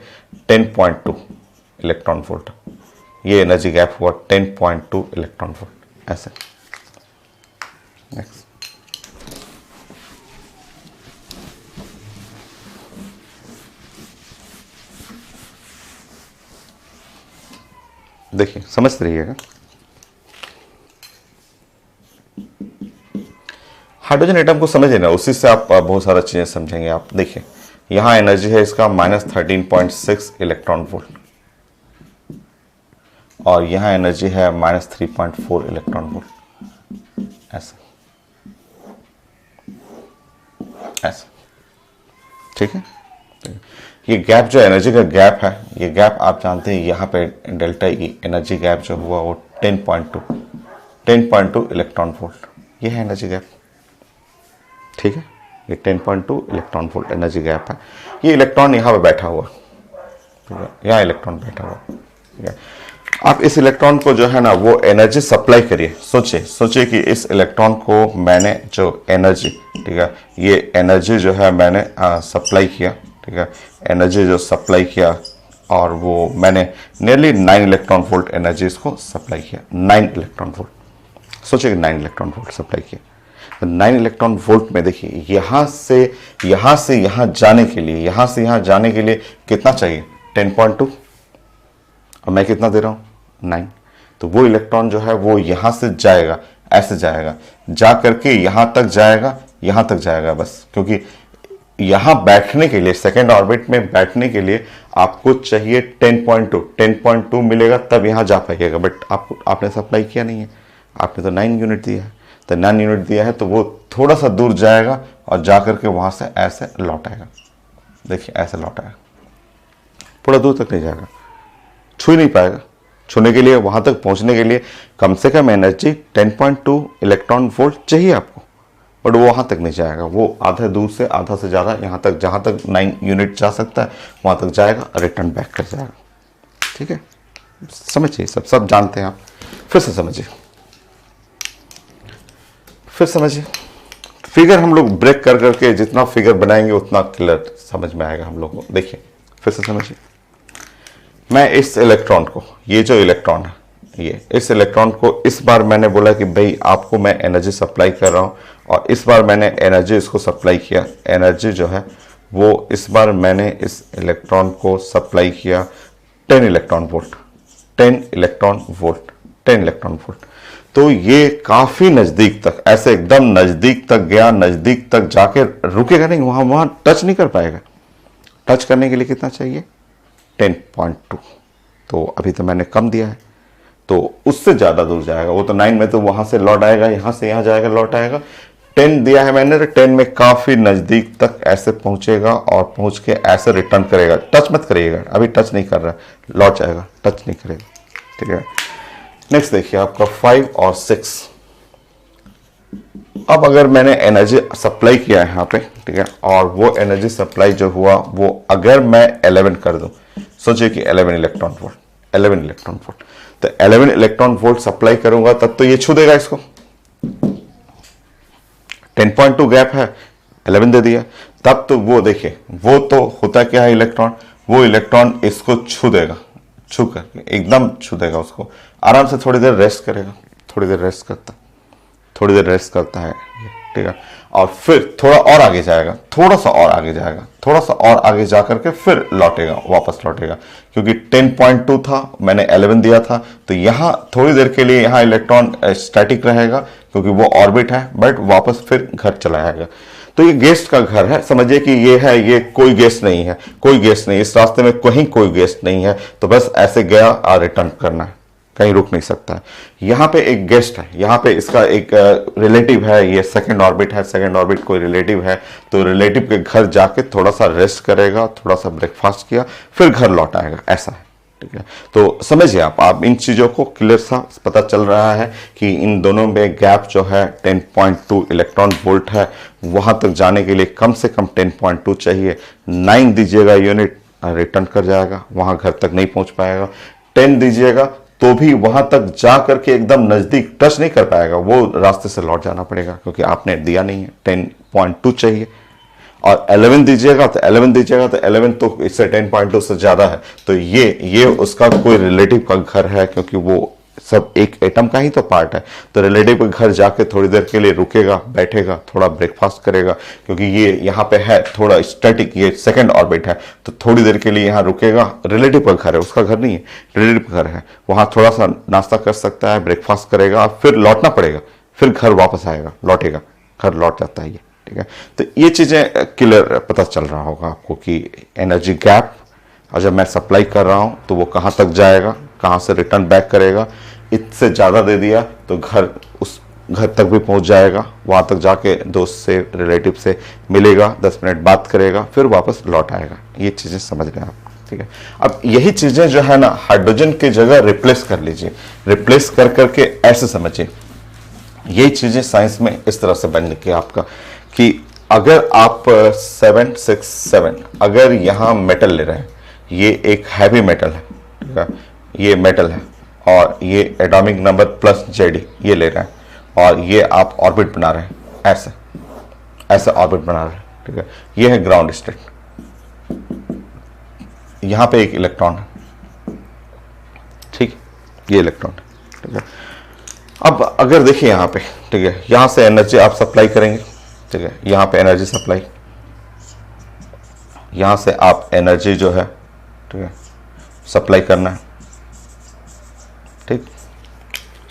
10.2 इलेक्ट्रॉन वोल्ट, ये एनर्जी गैप हुआ 10.2 इलेक्ट्रॉन वोल्ट, ऐसे। नेक्स्ट, देखिए समझते रहिएगा। हाइड्रोजन एटम को समझिए ना, उसी से आप बहुत सारा चीजें समझेंगे। आप देखिए यहां एनर्जी है इसका -13.6 इलेक्ट्रॉन वोल्ट, और यहां एनर्जी है -3.4 इलेक्ट्रॉन वोल्ट, ऐसा ऐसा, ठीक है। ये गैप जो एनर्जी का गैप है, ये गैप आप जानते हैं, यहाँ पे डेल्टा ई एनर्जी गैप जो हुआ वो 10.2 इलेक्ट्रॉन वोल्ट, ये है एनर्जी गैप, ठीक है। ये 10.2 इलेक्ट्रॉन वोल्ट एनर्जी गैप है। ये इलेक्ट्रॉन यहाँ पे बैठा हुआ, ठीक है, यहाँ इलेक्ट्रॉन बैठा हुआ, ठीक है। आप इस इलेक्ट्रॉन को जो है ना वो एनर्जी सप्लाई करिए। सोचिए कि इस इलेक्ट्रॉन को मैंने जो एनर्जी, ठीक है, ये एनर्जी जो है मैंने सप्लाई किया, ठीक है, एनर्जी जो सप्लाई किया, और वो मैंने नियरली 9 इलेक्ट्रॉन वोल्ट एनर्जी इसको सप्लाई किया, 9 इलेक्ट्रॉन वोल्ट। सोचिए कि 9 इलेक्ट्रॉन वोल्ट सप्लाई किया, तो 9 इलेक्ट्रॉन वोल्ट में देखिए यहाँ से यहाँ जाने के लिए, यहाँ से यहाँ जाने के लिए कितना चाहिए, 10.2, और मैं कितना दे रहा हूँ, 9। तो वो इलेक्ट्रॉन जो है वो यहाँ से जाएगा, ऐसे जाएगा, जा करके यहाँ तक जाएगा बस, क्योंकि यहाँ बैठने के लिए, सेकेंड ऑर्बिट में बैठने के लिए आपको चाहिए 10.2 मिलेगा, तब यहाँ जा पाइएगा। बट आपने सप्लाई किया नहीं है, आपने तो 9 यूनिट दिया है, तो 9 यूनिट दिया है तो वो थोड़ा सा दूर जाएगा और जा करके वहाँ से ऐसे लौट आएगा। देखिए ऐसे लौट आएगा, पूरा दूर तक नहीं जाएगा, छू ही नहीं पाएगा। छूने के लिए, वहाँ तक पहुँचने के लिए कम से कम एनर्जी 10.2 इलेक्ट्रॉन वोल्ट चाहिए आपको, बट वो वहाँ तक नहीं जाएगा, वो आधे दूर से आधा से ज़्यादा यहाँ तक, जहाँ तक 9 यूनिट जा सकता है वहाँ तक जाएगा, रिटर्न बैक कर जाएगा, ठीक है। समझिए, सब जानते हैं आप, फिर से समझिए, फिगर हम लोग ब्रेक कर करके जितना फिगर बनाएंगे उतना क्लियर समझ में आएगा हम लोग को। देखिए फिर से समझिए, मैं इस इलेक्ट्रॉन को, ये जो इलेक्ट्रॉन है, ये इस इलेक्ट्रॉन को इस बार मैंने बोला कि भाई आपको मैं एनर्जी सप्लाई कर रहा हूँ, और इस बार मैंने एनर्जी इसको सप्लाई किया, एनर्जी जो है वो इस बार मैंने इस इलेक्ट्रॉन को सप्लाई किया 10 इलेक्ट्रॉन वोल्ट। तो ये काफी नजदीक तक, ऐसे एकदम नजदीक तक गया, नजदीक तक जाके रुकेगा नहीं, वहां टच नहीं कर पाएगा। टच करने के लिए कितना चाहिए? 10.2। तो अभी तो मैंने कम दिया है, तो उससे ज्यादा दूर जाएगा वो तो 9 में, तो वहां से लौट आएगा, यहां से यहां जाएगा, लौट आएगा। 10 दिया है मैंने, 10 में काफी नजदीक तक ऐसे पहुंचेगा और पहुंच के ऐसे रिटर्न करेगा। टच मत करिएगा, अभी टच नहीं कर रहा, लौट जाएगा, टच नहीं करेगा, ठीक है। नेक्स्ट देखिए आपका 5 और 6। अब अगर मैंने एनर्जी सप्लाई किया है यहाँ पे, ठीक है, और वो एनर्जी सप्लाई जो हुआ वो अगर मैं 11 कर दूं, सोचिए कि 11 इलेक्ट्रॉन वोल्ट, 11 इलेक्ट्रॉन वोल्ट, तो 11 इलेक्ट्रॉन वोल्ट सप्लाई करूंगा तब तो ये छू देगा इसको। 10.2 गैप है, 11 दे दिया, तब तो वो देखिए, वो तो होता क्या है इलेक्ट्रॉन, वो इलेक्ट्रॉन इसको छू देगा, छू करके एकदम छू देगा उसको, आराम से थोड़ी देर रेस्ट करेगा, थोड़ी देर रेस्ट करता, थोड़ी देर रेस्ट करता है, ठीक है, और फिर थोड़ा और आगे जाएगा, थोड़ा सा और आगे जाएगा, थोड़ा सा और आगे जा करके फिर लौटेगा, वापस लौटेगा, क्योंकि 10.2 था, मैंने 11 दिया था, तो यहां थोड़ी देर के लिए यहां इलेक्ट्रॉन स्टैटिक रहेगा क्योंकि वो ऑर्बिट है, बट वापस फिर घर चला जाएगा। तो ये गेस्ट का घर है, समझिए कि ये है, ये कोई गेस्ट नहीं है, कोई गेस्ट नहीं, इस रास्ते में कहीं कोई गेस्ट नहीं है, तो बस ऐसे गया और रिटर्न करना है, कहीं रुक नहीं सकता है। यहाँ पे एक गेस्ट है, यहाँ पे इसका एक रिलेटिव है, ये सेकंड ऑर्बिट है, सेकंड ऑर्बिट कोई रिलेटिव है, तो रिलेटिव के घर जाके थोड़ा सा रेस्ट करेगा, थोड़ा सा ब्रेकफास्ट किया, फिर घर लौट आएगा, ऐसा है, ठीक है। तो समझिए आप इन चीजों को क्लियर सा पता चल रहा है कि इन दोनों में गैप जो है 10.2 इलेक्ट्रॉन वोल्ट है, वहां तक जाने के लिए कम से कम 10.2 चाहिए। 9 दीजिएगा यूनिट, रिटर्न कर जाएगा, वहां घर तक नहीं पहुंच पाएगा। 10 दीजिएगा तो भी वहां तक जा करके एकदम नजदीक टच नहीं कर पाएगा, वो रास्ते से लौट जाना पड़ेगा क्योंकि आपने दिया नहीं है, 10.2 चाहिए। और 11 दीजिएगा तो 11 दीजिएगा तो 11 तो इससे 10.2 से ज्यादा है, तो ये उसका कोई रिलेटिव का घर है, क्योंकि वो सब एक एटम का ही तो पार्ट है, तो रिलेटिव के घर जाके थोड़ी देर के लिए रुकेगा, बैठेगा, थोड़ा ब्रेकफास्ट करेगा, क्योंकि ये यहाँ पे है थोड़ा स्टैटिक, ये सेकंड ऑर्बिट है, तो थोड़ी देर के लिए यहाँ रुकेगा। रिलेटिव का घर है, उसका घर नहीं है, रिलेटिव का घर है, वहां थोड़ा सा नाश्ता कर सकता है, ब्रेकफास्ट करेगा, फिर लौटना पड़ेगा, फिर घर वापस आएगा, लौटेगा, घर लौट जाता है ये, ठीक है। तो ये चीजें क्लियर पता चल रहा होगा आपको कि एनर्जी गैप, और जब मैं सप्लाई कर रहा हूं तो वो कहां तक जाएगा, कहां से रिटर्न बैक करेगा। इससे ज्यादा दे दिया तो उस घर तक भी पहुंच जाएगा, वहां तक जाके दोस्त से, रिलेटिव से मिलेगा, 10 मिनट बात करेगा, फिर वापस लौट आएगा। ये चीजें समझ रहे हैं आप, ठीक है। अब यही चीजें जो है ना, हाइड्रोजन की जगह रिप्लेस कर लीजिए, रिप्लेस कर करके ऐसे समझिए, यही चीजें साइंस में इस तरह से बन के आपका कि अगर आप 767 अगर यहां मेटल ले रहे हैं, ये एक हैवी मेटल है, ठीक है, ये मेटल है, और ये एटॉमिक नंबर प्लस जेडी ये ले रहे हैं, और ये आप ऑर्बिट बना रहे हैं, ऐसे ऐसे ऑर्बिट बना रहे हैं, ठीक है। ये है ग्राउंड स्टेट, यहां पे एक इलेक्ट्रॉन है, ठीक, ये इलेक्ट्रॉन है, ठीक है। अब अगर देखिए यहां पे, ठीक है, यहां से एनर्जी आप सप्लाई करेंगे, ठीक है, यहां पे एनर्जी सप्लाई, यहां से आप एनर्जी जो है, ठीक है, सप्लाई करना है, ठीक,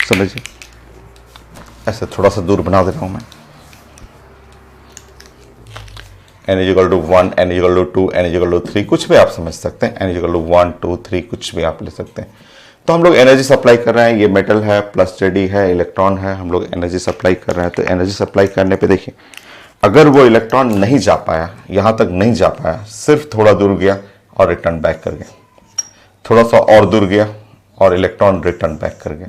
समझिए, ऐसे थोड़ा सा दूर बना दे रहा हूं मैं, n equal to 1, n equal to 2, n equal to 3, कुछ भी आप समझ सकते हैं, n इक्वल टू 1, 2, 3, कुछ भी आप ले सकते हैं। तो हम लोग एनर्जी सप्लाई कर रहे हैं, ये मेटल है, प्लस जेडी है, इलेक्ट्रॉन है, हम लोग एनर्जी सप्लाई कर रहे हैं। तो एनर्जी सप्लाई करने पे देखिए, अगर वो इलेक्ट्रॉन नहीं जा पाया, यहां तक नहीं जा पाया, सिर्फ थोड़ा दूर गया और रिटर्न बैक कर गया, थोड़ा सा और दूर गया और इलेक्ट्रॉन रिटर्न बैक कर गया,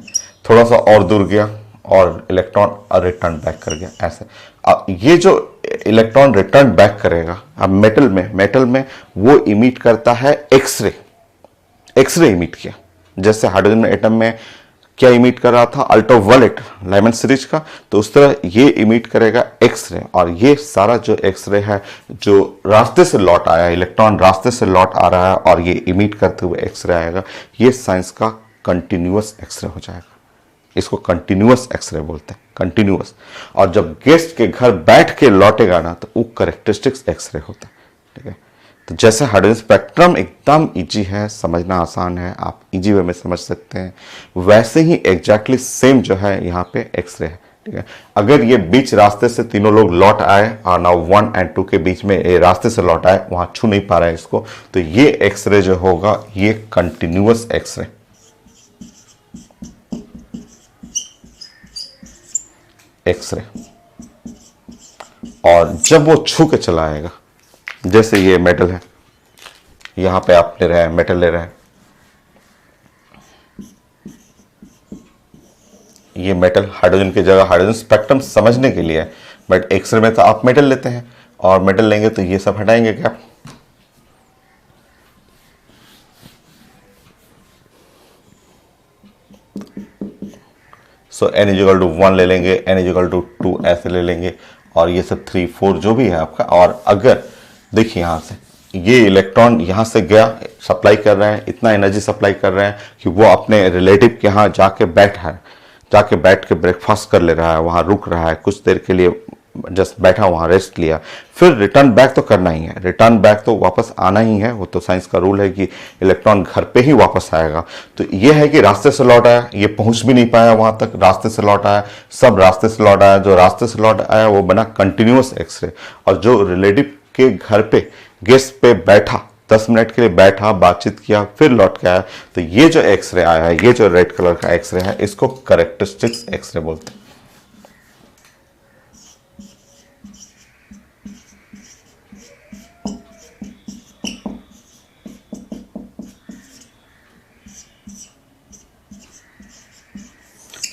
थोड़ा सा और दूर गया और इलेक्ट्रॉन रिटर्न बैक कर गया, ऐसे। ये जो इलेक्ट्रॉन रिटर्न बैक करेगा, अब मेटल में वो इमिट करता है एक्सरे, एक्सरे इमिट किया, जैसे हाइड्रोजन एटम में क्या इमिट कर रहा था, अल्ट्रावायलेट लाइमन सीरीज का, तो उस तरह ये इमिट करेगा एक्सरे। और ये सारा जो एक्सरे है, जो रास्ते से लौट आया, इलेक्ट्रॉन रास्ते से लौट आ रहा है और ये इमिट करते हुए एक्सरे आएगा, ये साइंस का कंटिन्यूअस एक्सरे हो जाएगा। इसको कंटिन्यूअस एक्सरे बोलते हैं, कंटिन्यूअस। और जब गेस्ट के घर बैठ के लौटेगा ना, तो वो करेक्टरिस्टिक्स एक्सरे होता है, ठीक है। तो जैसे हाइड्रोजन स्पेक्ट्रम एकदम इजी है, समझना आसान है, आप इजी वे में समझ सकते हैं, वैसे ही एग्जैक्टली सेम जो है यहाँ पे एक्सरे है। ठीक है, अगर ये बीच रास्ते से तीनों लोग लौट आए और नाउ 1 और 2 के बीच में ये रास्ते से लौट आए, वहां छू नहीं पा रहा है इसको, तो ये एक्सरे जो होगा ये कंटिन्यूअस एक्सरे, एक्सरे। और जब वो छू के चला आएगा, जैसे ये मेटल है, यहां पे आप ले रहे हैं, मेटल ले रहे हैं, ये मेटल हाइड्रोजन की जगह, हाइड्रोजन स्पेक्ट्रम समझने के लिए है, बट एक्सरे में तो आप मेटल लेते हैं, और मेटल लेंगे तो ये सब हटाएंगे क्या? सो n इजिकल टू 1 ले लेंगे, n इजिकल टू 2 ऐसे ले लेंगे, और ये सब 3 4 जो भी है आपका। और अगर देखिए यहां से ये इलेक्ट्रॉन यहां से गया, सप्लाई कर रहे हैं, इतना एनर्जी सप्लाई कर रहे हैं कि वो अपने रिलेटिव के यहां जाके बैठा है, जाके बैठ के ब्रेकफास्ट कर ले रहा है, वहां रुक रहा है, कुछ देर के लिए जस्ट बैठा, वहां रेस्ट लिया, फिर रिटर्न बैक तो करना ही है, रिटर्न बैक तो वापस आना ही है, वो तो साइंस का रूल है कि इलेक्ट्रॉन घर पे ही वापस आएगा। तो ये है कि रास्ते से लौट आया, ये पहुंच भी नहीं पाया वहां तक, रास्ते से लौट आया, सब रास्ते से लौट आया, जो रास्ते से लौट आया वो बना कंटिन्यूअस एक्सरे। और जो रिलेटिव के घर पे गेस्ट पे बैठा, 10 मिनट के लिए बैठा, बातचीत किया, फिर लौट के आया, तो ये जो एक्सरे आया है, ये जो रेड कलर का एक्सरे है, इसको कैरेक्टरिस्टिक्स एक्सरे बोलते हैं।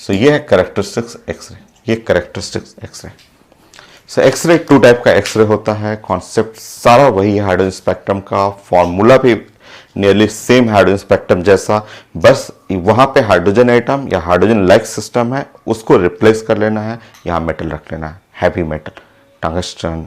तो ये है कैरेक्टरिस्टिक्स एक्सरे, ये characteristics x ray. So x ray 2 type का एक्सरे होता है, कॉन्सेप्ट सारा वही है हाइड्रोजन स्पेक्ट्रम का, फॉर्मूला भी नियरली सेम हाइड्रोजन स्पेक्ट्रम जैसा, बस वहां पे हाइड्रोजन एटम या हाइड्रोजन लाइक सिस्टम है, उसको रिप्लेस कर लेना है, यहाँ मेटल रख लेना है, heavy metal, tungsten,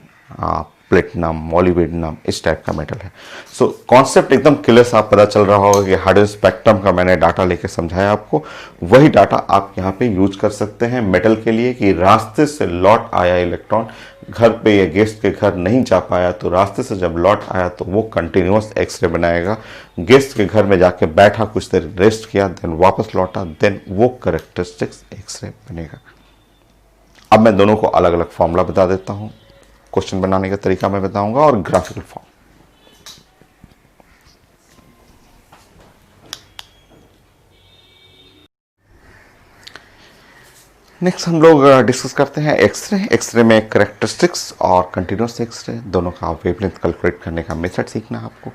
platinum, molybdenum, इस टाइप का मेटल है। सो कॉन्सेप्ट एकदम क्लियर सा पता चल रहा होगा कि हाइड्रोजन स्पेक्ट्रम का मैंने डाटा लेके समझाया आपको, वही डाटा आप यहाँ पे यूज कर सकते हैं मेटल के लिए, कि रास्ते से लौट आया इलेक्ट्रॉन, घर पे या गेस्ट के घर नहीं जा पाया, तो रास्ते से जब लौट आया तो वो कंटिन्यूअस एक्सरे बनाएगा, गेस्ट के घर में जाके बैठा, कुछ देर रेस्ट किया, देन वापस लौटा, देन वो कैरेक्टरिस्टिक्स एक्सरे बनेगा। अब मैं दोनों को अलग अलग फॉर्मूला बता देता हूँ, क्वेश्चन बनाने का तरीका मैं बताऊंगा, और ग्राफिकल फॉर्म। नेक्स्ट हम लोग डिस्कस करते हैं एक्सरे। एक्सरे में कैरेक्टरिस्टिक्स और कंटिन्यूअस एक्सरे दोनों का वेवलेंथ कैलकुलेट करने का मेथड सीखना है आपको।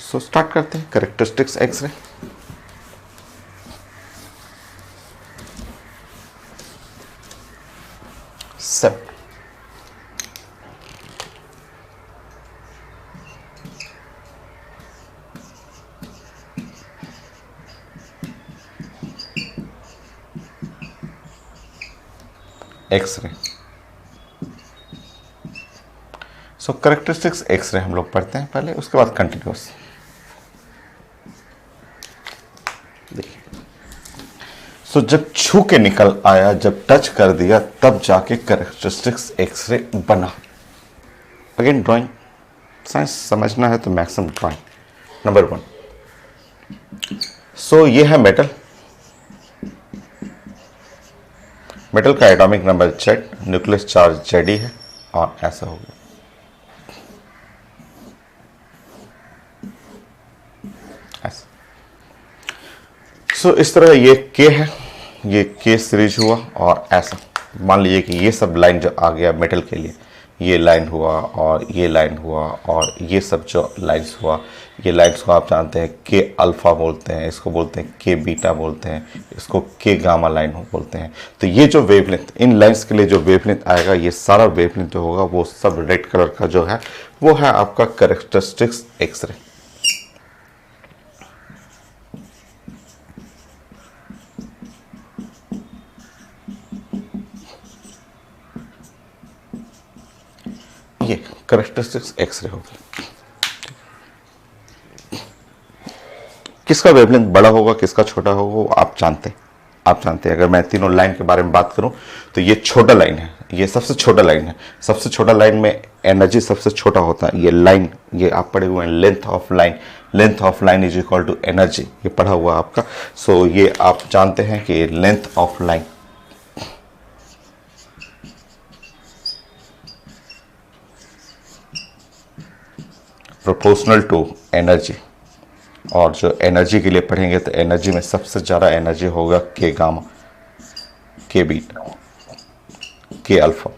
सो स्टार्ट करते हैं कैरेक्टरिस्टिक्स एक्सरे। सब एक्सरे। सो कैरेक्टरिस्टिक्स एक्सरे हम लोग पढ़ते हैं पहले, उसके बाद कंटिन्यूअस। देखिए, सो जब छू के निकल आया, जब टच कर दिया, तब जाके कैरेक्टरिस्टिक्स एक्सरे बना। अगेन ड्राइंग, साइंस समझना है तो मैक्सिमम ड्राइंग। नंबर 1, सो ये है मेटल, मेटल का atomic number Z, nucleus charge Ze है, और ऐसा हो गया। ऐसा। सो इस तरह ये K है, ये K सीरीज हुआ, और ऐसा मान लीजिए कि ये सब लाइन जो आ गया मेटल के लिए, ये लाइन हुआ और ये लाइन हुआ, और ये सब जो लाइन्स हुआ, ये लाइन्स को आप जानते हैं के अल्फा बोलते हैं, इसको बोलते हैं के बीटा बोलते हैं, इसको के गामा लाइन बोलते हैं। तो ये जो वेवलेंथ, इन लाइन्स के लिए जो वेवलेंथ आएगा, ये सारा वेवलेंथ जो होगा वो सब रेड कलर का जो है वो है आपका कैरेक्टरिस्टिक्स एक्सरे। ये कैरेक्टरिस्टिक्स एक्सरे होगी। किसका वेवलेंथ बड़ा होगा, किसका छोटा होगा, वो आप जानते हैं, आप जानते हैं, अगर मैं तीनों लाइन के बारे में बात करूं तो ये छोटा लाइन है, ये सबसे छोटा लाइन है। सबसे छोटा लाइन में एनर्जी सबसे छोटा होता है। ये लाइन, ये आप पढ़े हुए हैं length of line, length of line is equal to energy, ये पढ़ा हुआ आपका। सो ये आप जानते हैं कि length of line proportional to energy. और जो एनर्जी के लिए पढ़ेंगे तो एनर्जी में सबसे ज़्यादा एनर्जी होगा के गामा, के बीटा, के अल्फा।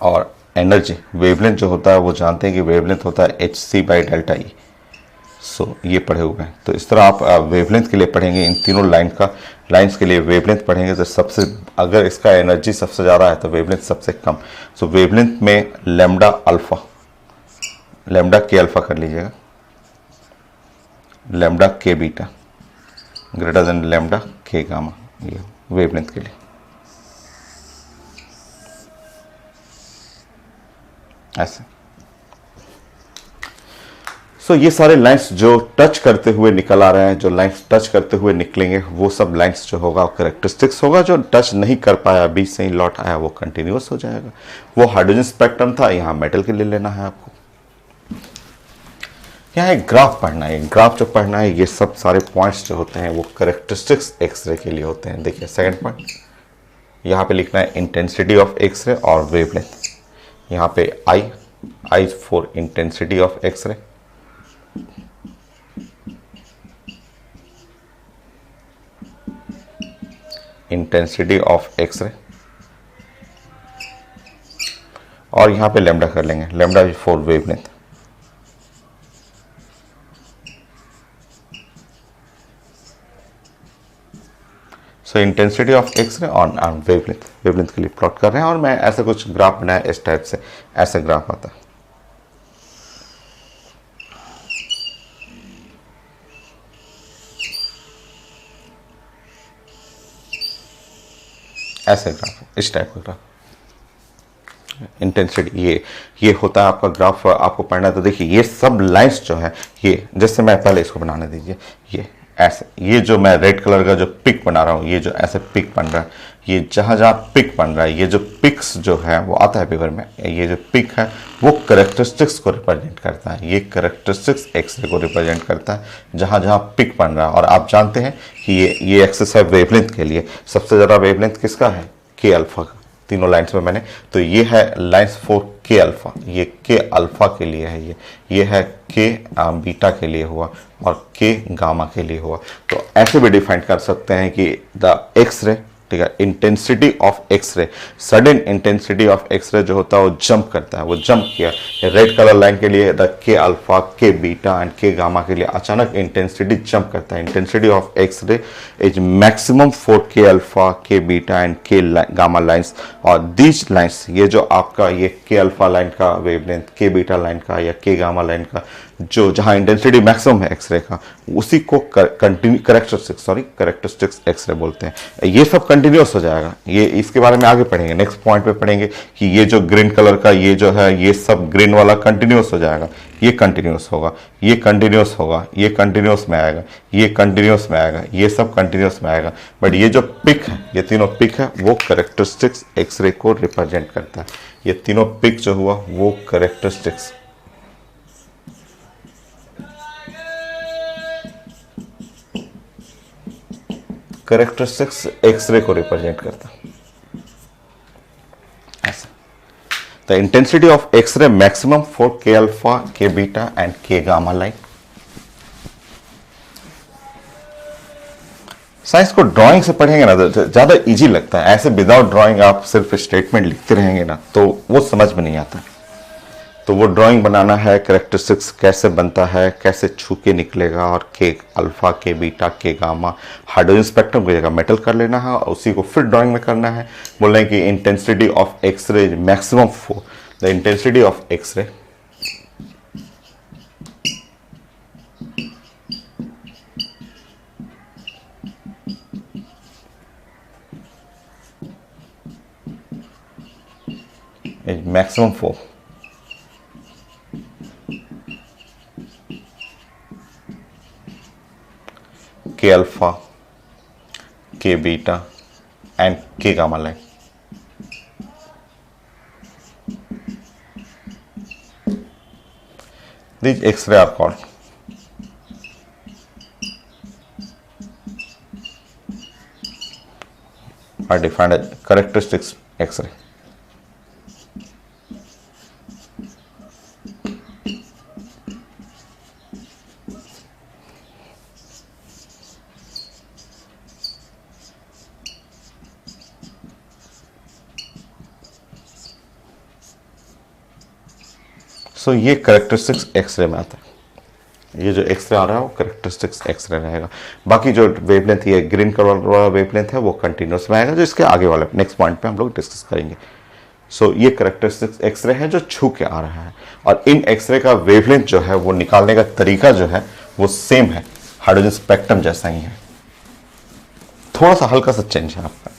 और एनर्जी वेवलेंथ जो होता है वो जानते हैं कि वेवलेंथ होता है hc/Δe। सो ये पढ़े हुए हैं। तो इस तरह आप वेवलेंथ के लिए पढ़ेंगे, इन तीनों लाइंस के लिए वेवलेंथ पढ़ेंगे तो सबसे, अगर इसका एनर्जी सबसे ज़्यादा है तो वेवलेंथ सबसे कम। सो वेवलेंथ में लैम्डा अल्फा, लैम्डा के अल्फा कर लीजिएगा, लैम्डा के बीटा ग्रेटर देन लैम्डा के गामा, ये वेवलेंथ के लिए। ऐसे सो ये सारे लाइंस जो टच करते हुए निकल आ रहे हैं, जो लाइंस टच करते हुए निकलेंगे वो सब लाइंस जो होगा कैरेक्टरिस्टिक्स होगा। जो टच नहीं कर पाया, बीच से ही लौट आया, वो कंटिन्यूअस हो जाएगा। वो हाइड्रोजन स्पेक्ट्रम था, यहाँ मेटल के लिए लेना है आपको। यहाँ एक ग्राफ पढ़ना है, ग्राफ जो पढ़ना है, ये सब सारे पॉइंट्स जो होते हैं वो कैरेक्टरिस्टिक्स एक्सरे के लिए होते हैं। देखिए सेकंड पॉइंट, यहाँ पे लिखना है इंटेंसिटी ऑफ एक्सरे और वेवलेंथ। यहाँ पे I for intensity of x-ray, intensity of x-ray, और यहाँ पे लैम्डा कर लेंगे, lambda for wavelength. So intensity of x-ray on wavelength, wavelength के लिए प्लॉट कर रहे हैं। और मैं ऐसे कुछ ग्राफ बनाया इस टाइप से, ऐसे ग्राफ आता है, ऐसे ग्राफ, इस टाइप का ग्राफ इंटेंसिटी। ये होता है आपका ग्राफ, आपको पढ़ना है। तो देखिए ये सब लाइंस जो है, ये जैसे मैं पहले इसको बनाने दीजिए, ये ऐसे, ये जो मैं रेड कलर का जो पिक बना रहा हूँ, ये जो ऐसे पिक बन रहा है, ये जहाँ जहाँ पिक बन रहा है, ये जो पिक्स जो है वो आता है पेपर में, ये जो पिक है वो कैरेक्टरिस्टिक्स को रिप्रेजेंट करता है। ये कैरेक्टरिस्टिक्स एक्सरे को रिप्रेजेंट करता है, जहाँ जहाँ पिक बन रहा है। और आप जानते हैं कि ये एक्सेस है वेवलेंथ के लिए। सबसे ज़्यादा वेवलेंथ किसका है? के अल्फा का, तीनों लाइंस में मैंने। तो ये है लाइंस फॉर के अल्फा, ये के अल्फा के लिए है, ये है के बीटा के लिए हुआ और के गामा के लिए हुआ। तो ऐसे भी डिफाइन कर सकते हैं कि द एक्सरे, ठीक है, intensity of X-ray, sudden intensity of X-ray जो होता है वो जंप करता है, वो जंप किया। रेड कलर लाइन के लिए द के alpha, K beta and K gamma के लिए अचानक इंटेंसिटी जंप करता है। Intensity of x ray is maximum for K alpha, K beta and K gamma lines. और दीज लाइंस, ये जो आपका ये के अल्फा लाइन का वेवलेंथ, के बीटा लाइन का या के गामा लाइन का, जो जहां इंटेंसिटी मैक्सिमम है एक्सरे का, उसी को कैरेक्टरिस्टिक्स एक्सरे बोलते हैं। ये सब कंटिन्यूअस हो जाएगा। ये इसके बारे में आगे पढ़ेंगे, नेक्स्ट पॉइंट पे पढ़ेंगे कि ये जो ग्रीन कलर का ये जो है, ये सब ग्रीन वाला कंटिन्यूअस हो जाएगा। ये कंटिन्यूअस होगा, ये कंटिन्यूअस होगा, ये कंटिन्यूअस में आएगा, ये कंटिन्यूअस में आएगा, ये सब कंटिन्यूअस में आएगा। बट ये जो पिक है, ये तीनों पिक है, वो कैरेक्टरिस्टिक्स एक्सरे को रिप्रेजेंट करता है। ये तीनों पिक जो हुआ वो कैरेक्टरिस्टिक्स एक्सरे को रिप्रेजेंट करता है। ऐसा the intensity of X-ray maximum for K alpha, K beta and K gamma line. Science को ड्राइंग से पढ़ेंगे ना तो ज्यादा इजी लगता है। ऐसे विदाउट ड्राइंग आप सिर्फ स्टेटमेंट लिखते रहेंगे ना तो वो समझ में नहीं आता। तो वो ड्राइंग बनाना है, कैरेक्टरिस्टिक्स कैसे बनता है, कैसे छू के निकलेगा, और के अल्फा, के बीटा, के गामा, हाइड्रोजन स्पेक्ट्रम की जगह मेटल कर लेना है और उसी को फिर ड्राइंग में करना है। बोल रहे हैं कि intensity of X-ray maximum for the intensity of x ray is maximum for K alpha, k beta and k gamma line. These X-ray are called are defined as characteristics X-ray. सो ये करेक्टरिस्टिक्स एक्सरे में आता है। ये जो x ray आ रहा है वो characteristics x ray रहेगा। बाकी जो वेवलेंथ ये ग्रीन कलर वाला वेवलेंथ है वो कंटिन्यूस में आएगा, जो इसके आगे वाले नेक्स्ट पॉइंट पे हम लोग डिस्कस करेंगे। सो ये करेक्टरिस्टिक्स एक्सरे है जो छू के आ रहा है, और इन एक्सरे का वेवलेंथ जो है वो निकालने का तरीका जो है वो सेम है, हाइड्रोजन स्पेक्ट्रम जैसा ही है, थोड़ा सा हल्का सा चेंज है आपका।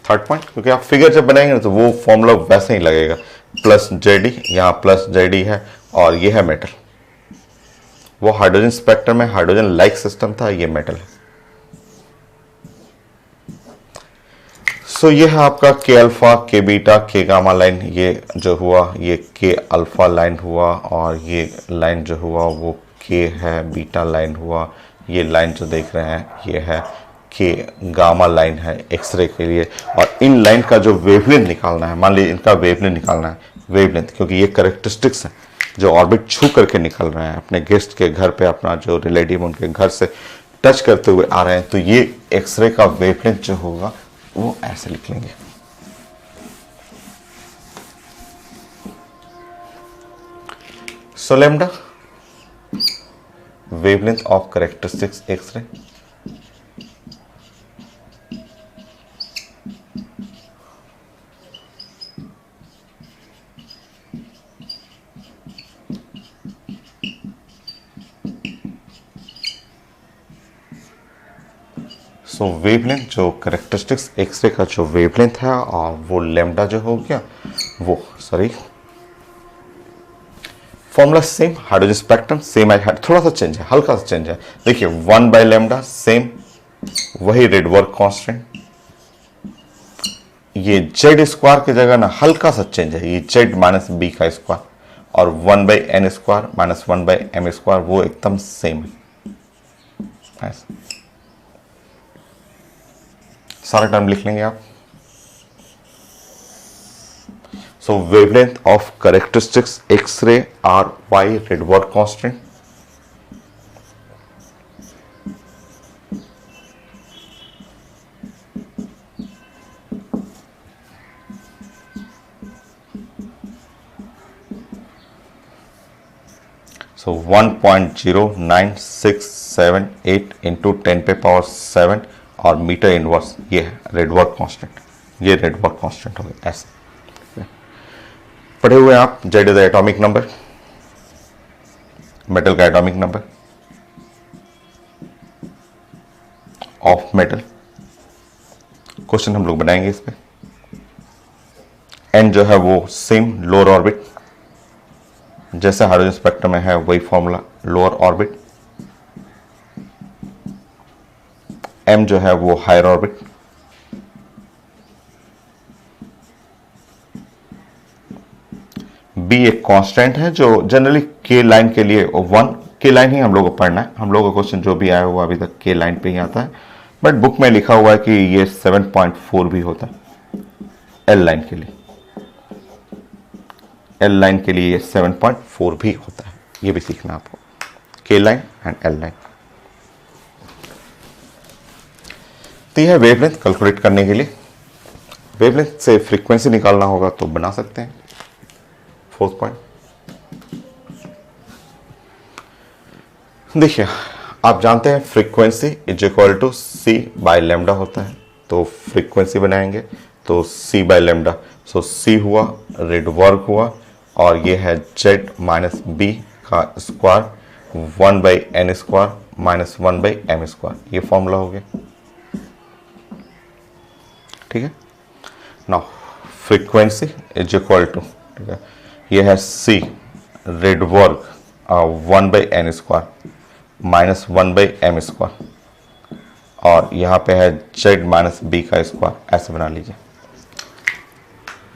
थर्ड पॉइंट, क्योंकि आप फिगर जब बनाएंगे ना तो वो फॉर्मूला वैसे ही लगेगा, प्लस जेडी, यहाँ प्लस जेडी है और ये है मेटल। वो हाइड्रोजन स्पेक्ट्रम में हाइड्रोजन लाइक सिस्टम था, ये मेटल है। सो ये है आपका के अल्फा, के बीटा, के गामा लाइन। ये जो हुआ ये के अल्फा लाइन हुआ, और ये लाइन जो हुआ वो के है बीटा लाइन हुआ। ये लाइन जो देख रहे हैं ये है के गामा लाइन है एक्सरे के लिए। और इन लाइन का जो वेवलेंथ निकालना है, मान लीजिए इनका वेवलेंथ निकालना है, वेवलेंथ क्योंकि ये करेक्टरिस्टिक्स है जो ऑर्बिट छू करके निकल रहे हैं, अपने गेस्ट के घर पे अपना जो रिलेटिव उनके घर से टच करते हुए आ रहे हैं, तो ये एक्सरे का वेवलेंथ जो होगा वो ऐसे लिख लेंगे। So lambda wavelength of characteristics X-ray, so wavelength जो करेक्टरिस्टिक्स एक्सरे का जो वेवलेंथ है और वो लैम्डा जो हो गया वो, sorry formula same, hydrogen spectrum same है, थोड़ा सा चेंज है, हल्का सा चेंज है। देखिए 1 बाय लैम्डा सेम, वही रेडवर्क कांस्टेंट। ये जेड स्क्वायर की जगह ना हल्का सा चेंज है, ये जेड माइनस बी का स्क्वायर, और 1 by N square minus 1 by M square वो एकदम सेम है। सारा टर्म लिख लेंगे आप। So wavelength of characteristics x-ray R Y Rydberg constant, so 1.09678 into 10 पे पावर 7 और मीटर इनवर्स, ये है रेडवर्क कांस्टेंट, ये रेडवर्क कांस्टेंट हो गया। ऐसे पढ़े हुए आप Z is the atomic number, metal का atomic number of metal. Question हम लोग बनाएंगे इस पे। एन जो है वो सेम लोअर ऑर्बिट, जैसे हाइड्रोजन स्पेक्ट्रम में है वही फॉर्मूला, लोअर ऑर्बिट। एम जो है वो हायर ऑर्बिट। बी एक कांस्टेंट है जो जनरली के लाइन के लिए 1 के लाइन ही हम लोग को पढ़ना है। हम लोग का क्वेश्चन जो भी आया हुआ अभी तक के लाइन पे ही आता है, बट बुक में लिखा हुआ है कि ये 7.4 भी होता है एल लाइन के लिए। एल लाइन के लिए ये 7.4 भी होता है, ये भी सीखना आपको, के लाइन एंड एल लाइन। तो यह वेवलेंथ कैलकुलेट करने के लिए, वेवलेंथ से फ्रीक्वेंसी निकालना होगा तो बना सकते हैं। फोर्थ पॉइंट देखिए, आप जानते हैं frequency is equal to c by lambda होता है, तो फ्रीक्वेंसी बनाएंगे तो सी बाय लैम्डा। सो सी हुआ, रेडवर्क हुआ, और ये है जेड माइनस बी का square 1 by N square minus 1 by M square, ये फॉर्मूला हो गया। ठीक है, now frequency is equal to, ठीक है, ये है C Rydberg 1 by N square minus 1/m², और यहाँ पे है z माइनस बी का स्क्वायर, ऐसे बना लीजिए।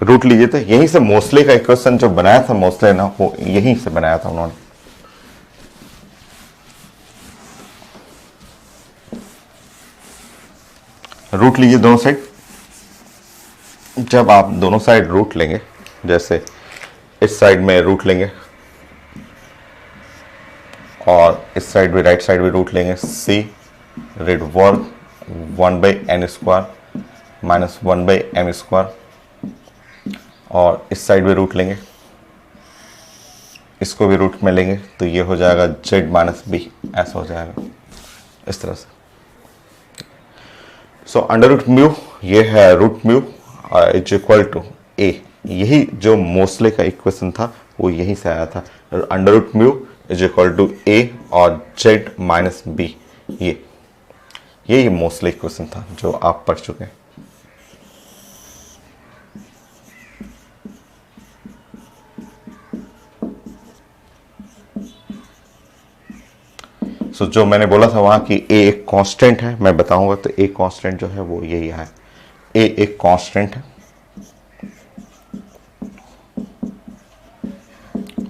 रूट लीजिए। तो यहीं से मोस्ले का इक्वेशन जो बनाया था मोस्ले ना, वो यहीं से बनाया था उन्होंने। रूट लीजिए दोनों साइड। जब आप दोनों साइड रूट लेंगे, जैसे इस साइड में रूट लेंगे और इस साइड भी, राइट साइड भी रूट लेंगे, c रेड वर्ग 1/n² माइनस 1/m², और इस साइड भी रूट लेंगे, इसको भी रूट में लेंगे, तो ये हो जाएगा z माइनस बी, ऐसा हो जाएगा इस तरह से। सो अंडर रूट म्यू, ये है root mu is equal to a। यही जो मोस्ले का इक्वेशन था वो यहीं से आया था। Under root mu is equal to a और z माइनस बी, यही मोस्ले इक्वेशन था जो आप पढ़ चुके हैं। सो जो मैंने बोला था वहां कि a एक कांस्टेंट है, मैं बताऊंगा, तो a कांस्टेंट जो है वो यही है। a एक कांस्टेंट है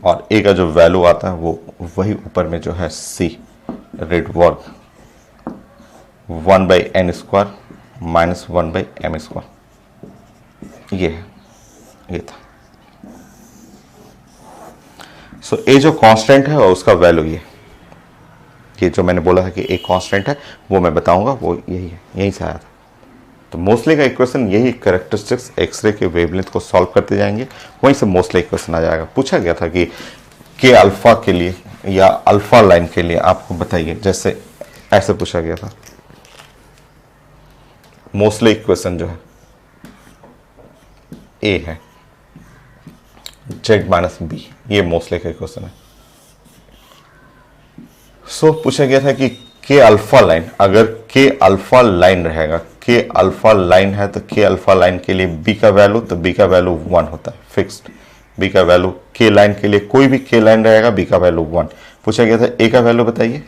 और a का जो वैल्यू आता है वो वही ऊपर में जो है c रेड वर्ग 1/n² माइनस 1/m², ये है, ये था। सो a जो कांस्टेंट है और उसका वैल्यू ये जो मैंने बोला था कि एक कांस्टेंट है, वो मैं बताऊंगा, वो यही है, यहीं से आया था। तो मोस्ले का इक्वेशन यही, कैरेक्टरिस्टिक्स एक्सरे के वेवलेंथ को सॉल्व करते जाएंगे, वहीं से मोस्ले इक्वेशन आ जाएगा। पूछा गया था कि के अल्फा के लिए या अल्फा लाइन के लिए आपको बताइए, जैसे ऐसे पूछा गया था। मोस्ले इक्वेशन जो है ए है, z माइनस बी, ये मोस्ले का इक्वेशन है। सो पूछा गया था कि के अल्फा लाइन, अगर के अल्फा लाइन रहेगा, के अल्फा लाइन है तो के अल्फा लाइन के लिए बी का वैल्यू, तो बी का वैल्यू 1 होता है फिक्स्ड। बी का वैल्यू के लाइन के लिए, कोई भी के लाइन रहेगा, बी का वैल्यू 1। पूछा गया था ए का वैल्यू बताइए,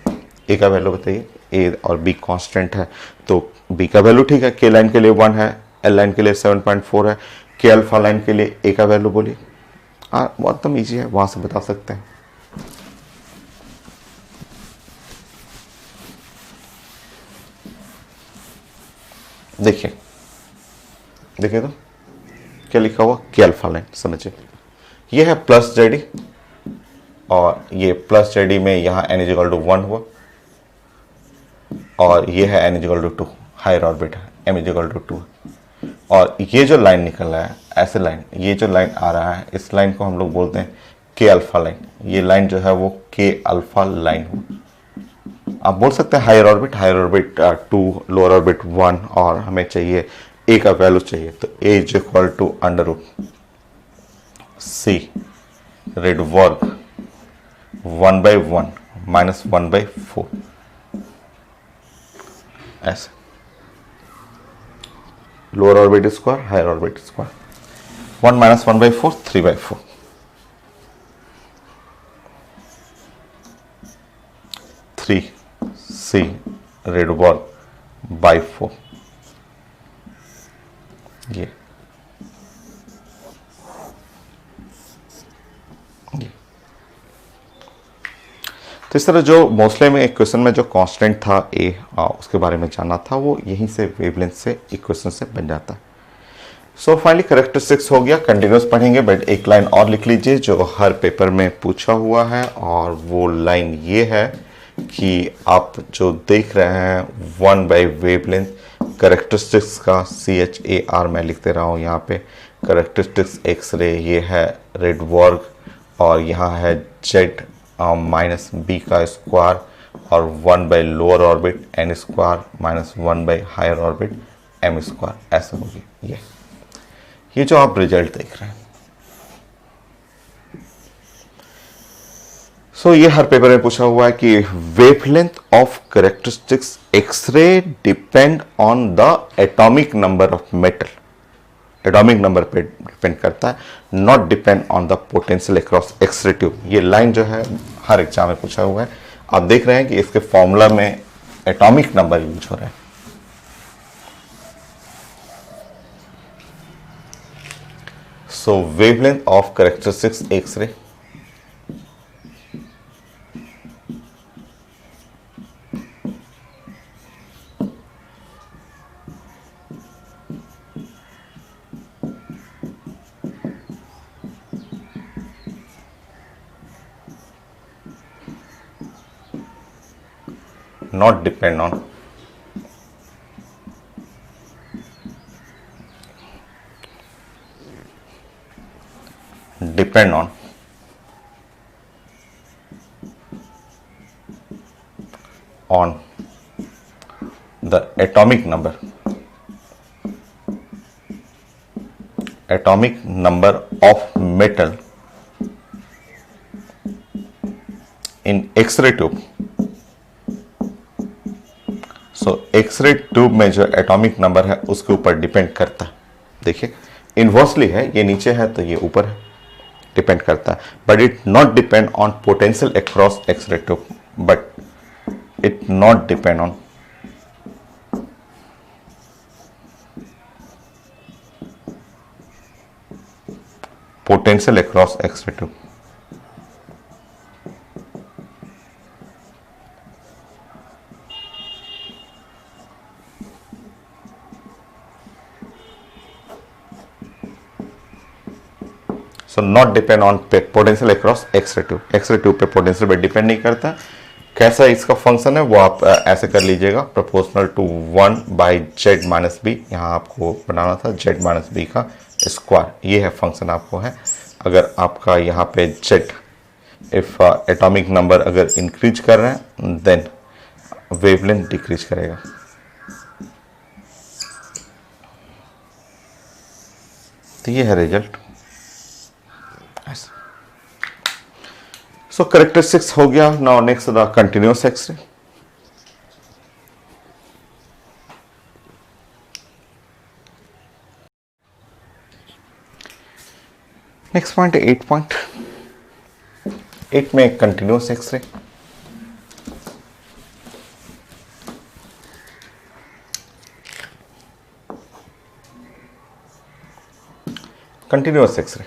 ए का वैल्यू बताइए। ए और बी कांस्टेंट है तो बी का वैल्यू ठीक है, के लाइन के लिए 1 है, एल लाइन के लिए 7.4 है, के अल्फा लाइन के लिए ए का वैल्यू बोलिए। बहुत तो ईजी है, वहां से बता सकते हैं। देखिए देखिए तो क्या लिखा हुआ, के अल्फा लाइन, समझिए। ये है प्लस जेडी और ये प्लस जेडी में यहाँ n इक्वल टू 1 हुआ, और ये है n equal to 2, higher orbit है, m इक्वल टू 2, और ये जो लाइन निकल रहा है, ऐसे लाइन, ये जो लाइन आ रहा है, इस लाइन को हम लोग बोलते हैं के अल्फा लाइन। ये लाइन जो है वो के अल्फा लाइन हो। आप बोल सकते हैं हायर ऑर्बिट 2, लोअर ऑर्बिट 1, और हमें चाहिए ए का वैल्यू चाहिए, तो A is equal to under root C Rydberg 1/1 minus 1/4, ऐसे। Lower orbit square, higher orbit square, 1 minus 1/4, 3/4, 3c Rydberg by 4, ये तो इस तरह जो मोस्ले में इक्वेशन में जो कांस्टेंट था ए, उसके बारे में जानना था, वो यहीं से वेवलेंथ से इक्वेशन से बन जाता है। सो फाइनली कैरेक्टरिस्टिक्स हो गया। कंटिन्यूस पढ़ेंगे, बट एक लाइन और लिख लीजिए जो हर पेपर में पूछा हुआ है, और वो लाइन ये है कि आप जो देख रहे हैं 1 वेवलेंथ, कैरेक्टरिस्टिक्स का CHAR मैं लिखते रहा हूँ यहाँ पे, कैरेक्टरिस्टिक्स एक्सरे, ये है रेड वर्ग, और यहाँ है z माइनस बी का स्क्वायर, और 1 lower orbit n² minus 1 higher orbit m², ऐसा होगी ये जो आप रिजल्ट देख रहे हैं। सो ये हर पेपर में पूछा हुआ है कि wavelength of characteristics X-ray depend on the atomic number of metal. Atomic number पे डिपेंड करता है, not depend on the potential across X-ray tube. ये लाइन जो है हर एग्जाम में पूछा हुआ है, आप देख रहे हैं कि इसके फॉर्मूला में एटॉमिक नंबर यूज हो रहा है। So wavelength of characteristics x-ray not depend on depend on the atomic number of metal in X-ray tube। So X-ray tube में जो एटॉमिक नंबर है उसके ऊपर डिपेंड करता है। देखिए इनवर्सली है, ये नीचे है तो ये ऊपर है, डिपेंड करता है। But it not depend on potential across X-ray tube, but it not depend on potential across X-ray tube. So not depend on potential across X-ray tube. X-ray tube पे पोटेंशियल पे डिपेंड नहीं करता। कैसा इसका function है वो आप ऐसे कर लीजिएगा, प्रोपोर्शनल टू 1/z-b। यहाँ आपको बनाना था z-b का स्क्वायर, ये है फंक्शन आपको है। अगर आपका यहाँ पे z इफ एटॉमिक नंबर अगर इंक्रीज कर रहे हैं देन वेवलेंथ डिक्रीज करेगा। तो ये है रिजल्ट। सो कैरेक्टरिस्टिक्स हो गया। Now next the continuous X-ray. Next point 8.8 में continuous X-ray. Continuous X-ray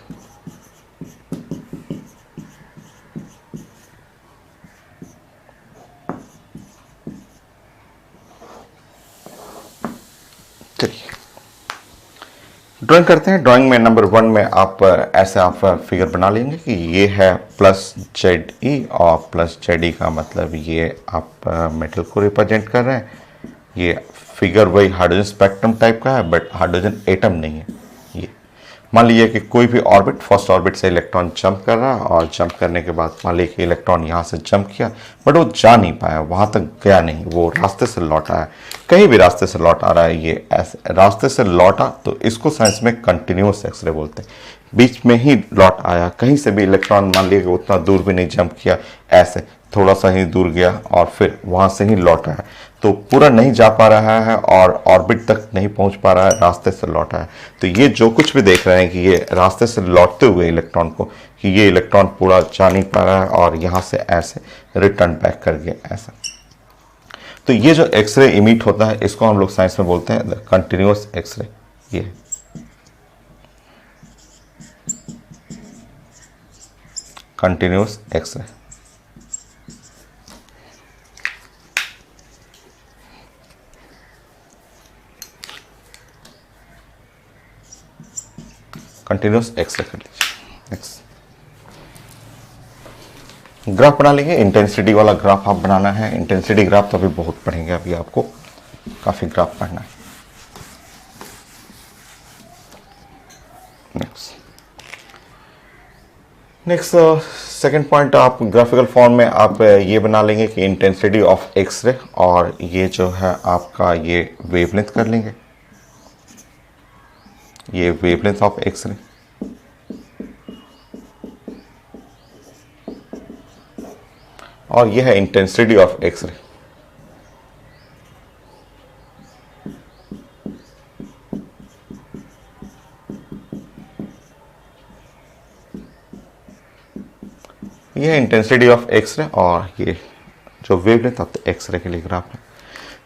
drawing करते हैं। ड्राइंग में नंबर 1 में आप ऐसे आप फिगर बना लेंगे कि ये है प्लस ZE और प्लस ZE का मतलब ये आप मेटल को रिप्रेजेंट कर रहे हैं। ये फिगर वही हाइड्रोजन स्पेक्ट्रम टाइप का है बट हाइड्रोजन एटम नहीं है। ये मान लीजिए कि कोई भी ऑर्बिट, फर्स्ट ऑर्बिट से इलेक्ट्रॉन जंप कर रहा है और जंप करने के बाद मान लीजिए कि इलेक्ट्रॉन यहाँ से जंप किया बट वो जा नहीं पाया, वहाँ तक गया नहीं, वो रास्ते से लौट आया। कहीं भी रास्ते से लौट आ रहा है, ये ऐसे रास्ते से लौटा तो इसको साइंस में कंटिन्यूअस एक्सरे बोलते हैं। बीच में ही लौट आया, कहीं से भी इलेक्ट्रॉन मान लीजिए कि उतना दूर भी नहीं जंप किया, ऐसे थोड़ा सा ही दूर गया और फिर वहाँ से ही लौट आया, तो पूरा नहीं जा पा रहा है और ऑर्बिट तक नहीं पहुंच पा रहा है, रास्ते से लौटा है। तो ये जो कुछ भी देख रहे हैं कि ये रास्ते से लौटते हुए इलेक्ट्रॉन को, कि ये इलेक्ट्रॉन पूरा जा नहीं पा रहा है और यहाँ से ऐसे रिटर्न बैक कर गया ऐसा। तो ये जो एक्सरे इमिट होता है इसको हम लोग साइंस में बोलते हैं द कंटिन्यूअस एक्सरे। ये कंटिन्यूअस एक्सरे। कंटिन्यूअस एक्सरे कर लीजिए। नेक्स्ट ग्राफ बना लेंगे। इंटेंसिटी वाला ग्राफ आप बनाना है। इंटेंसिटी ग्राफ तो अभी बहुत पढ़ेंगे, अभी आपको काफी ग्राफ पढ़ना है। नेक्स्ट सेकंड पॉइंट, आप ग्राफिकल फॉर्म में आप ये बना लेंगे कि इंटेंसिटी ऑफ एक्सरे और ये जो है आपका ये वेवलेंथ कर लेंगे। ये वेवलेंथ ऑफ एक्सरे और यह है इंटेंसिटी ऑफ एक्सरे। यह इंटेंसिटी ऑफ एक्सरे और ये जो वेवलेंथ ऑफ द एक्सरे के लिए ग्राफ है।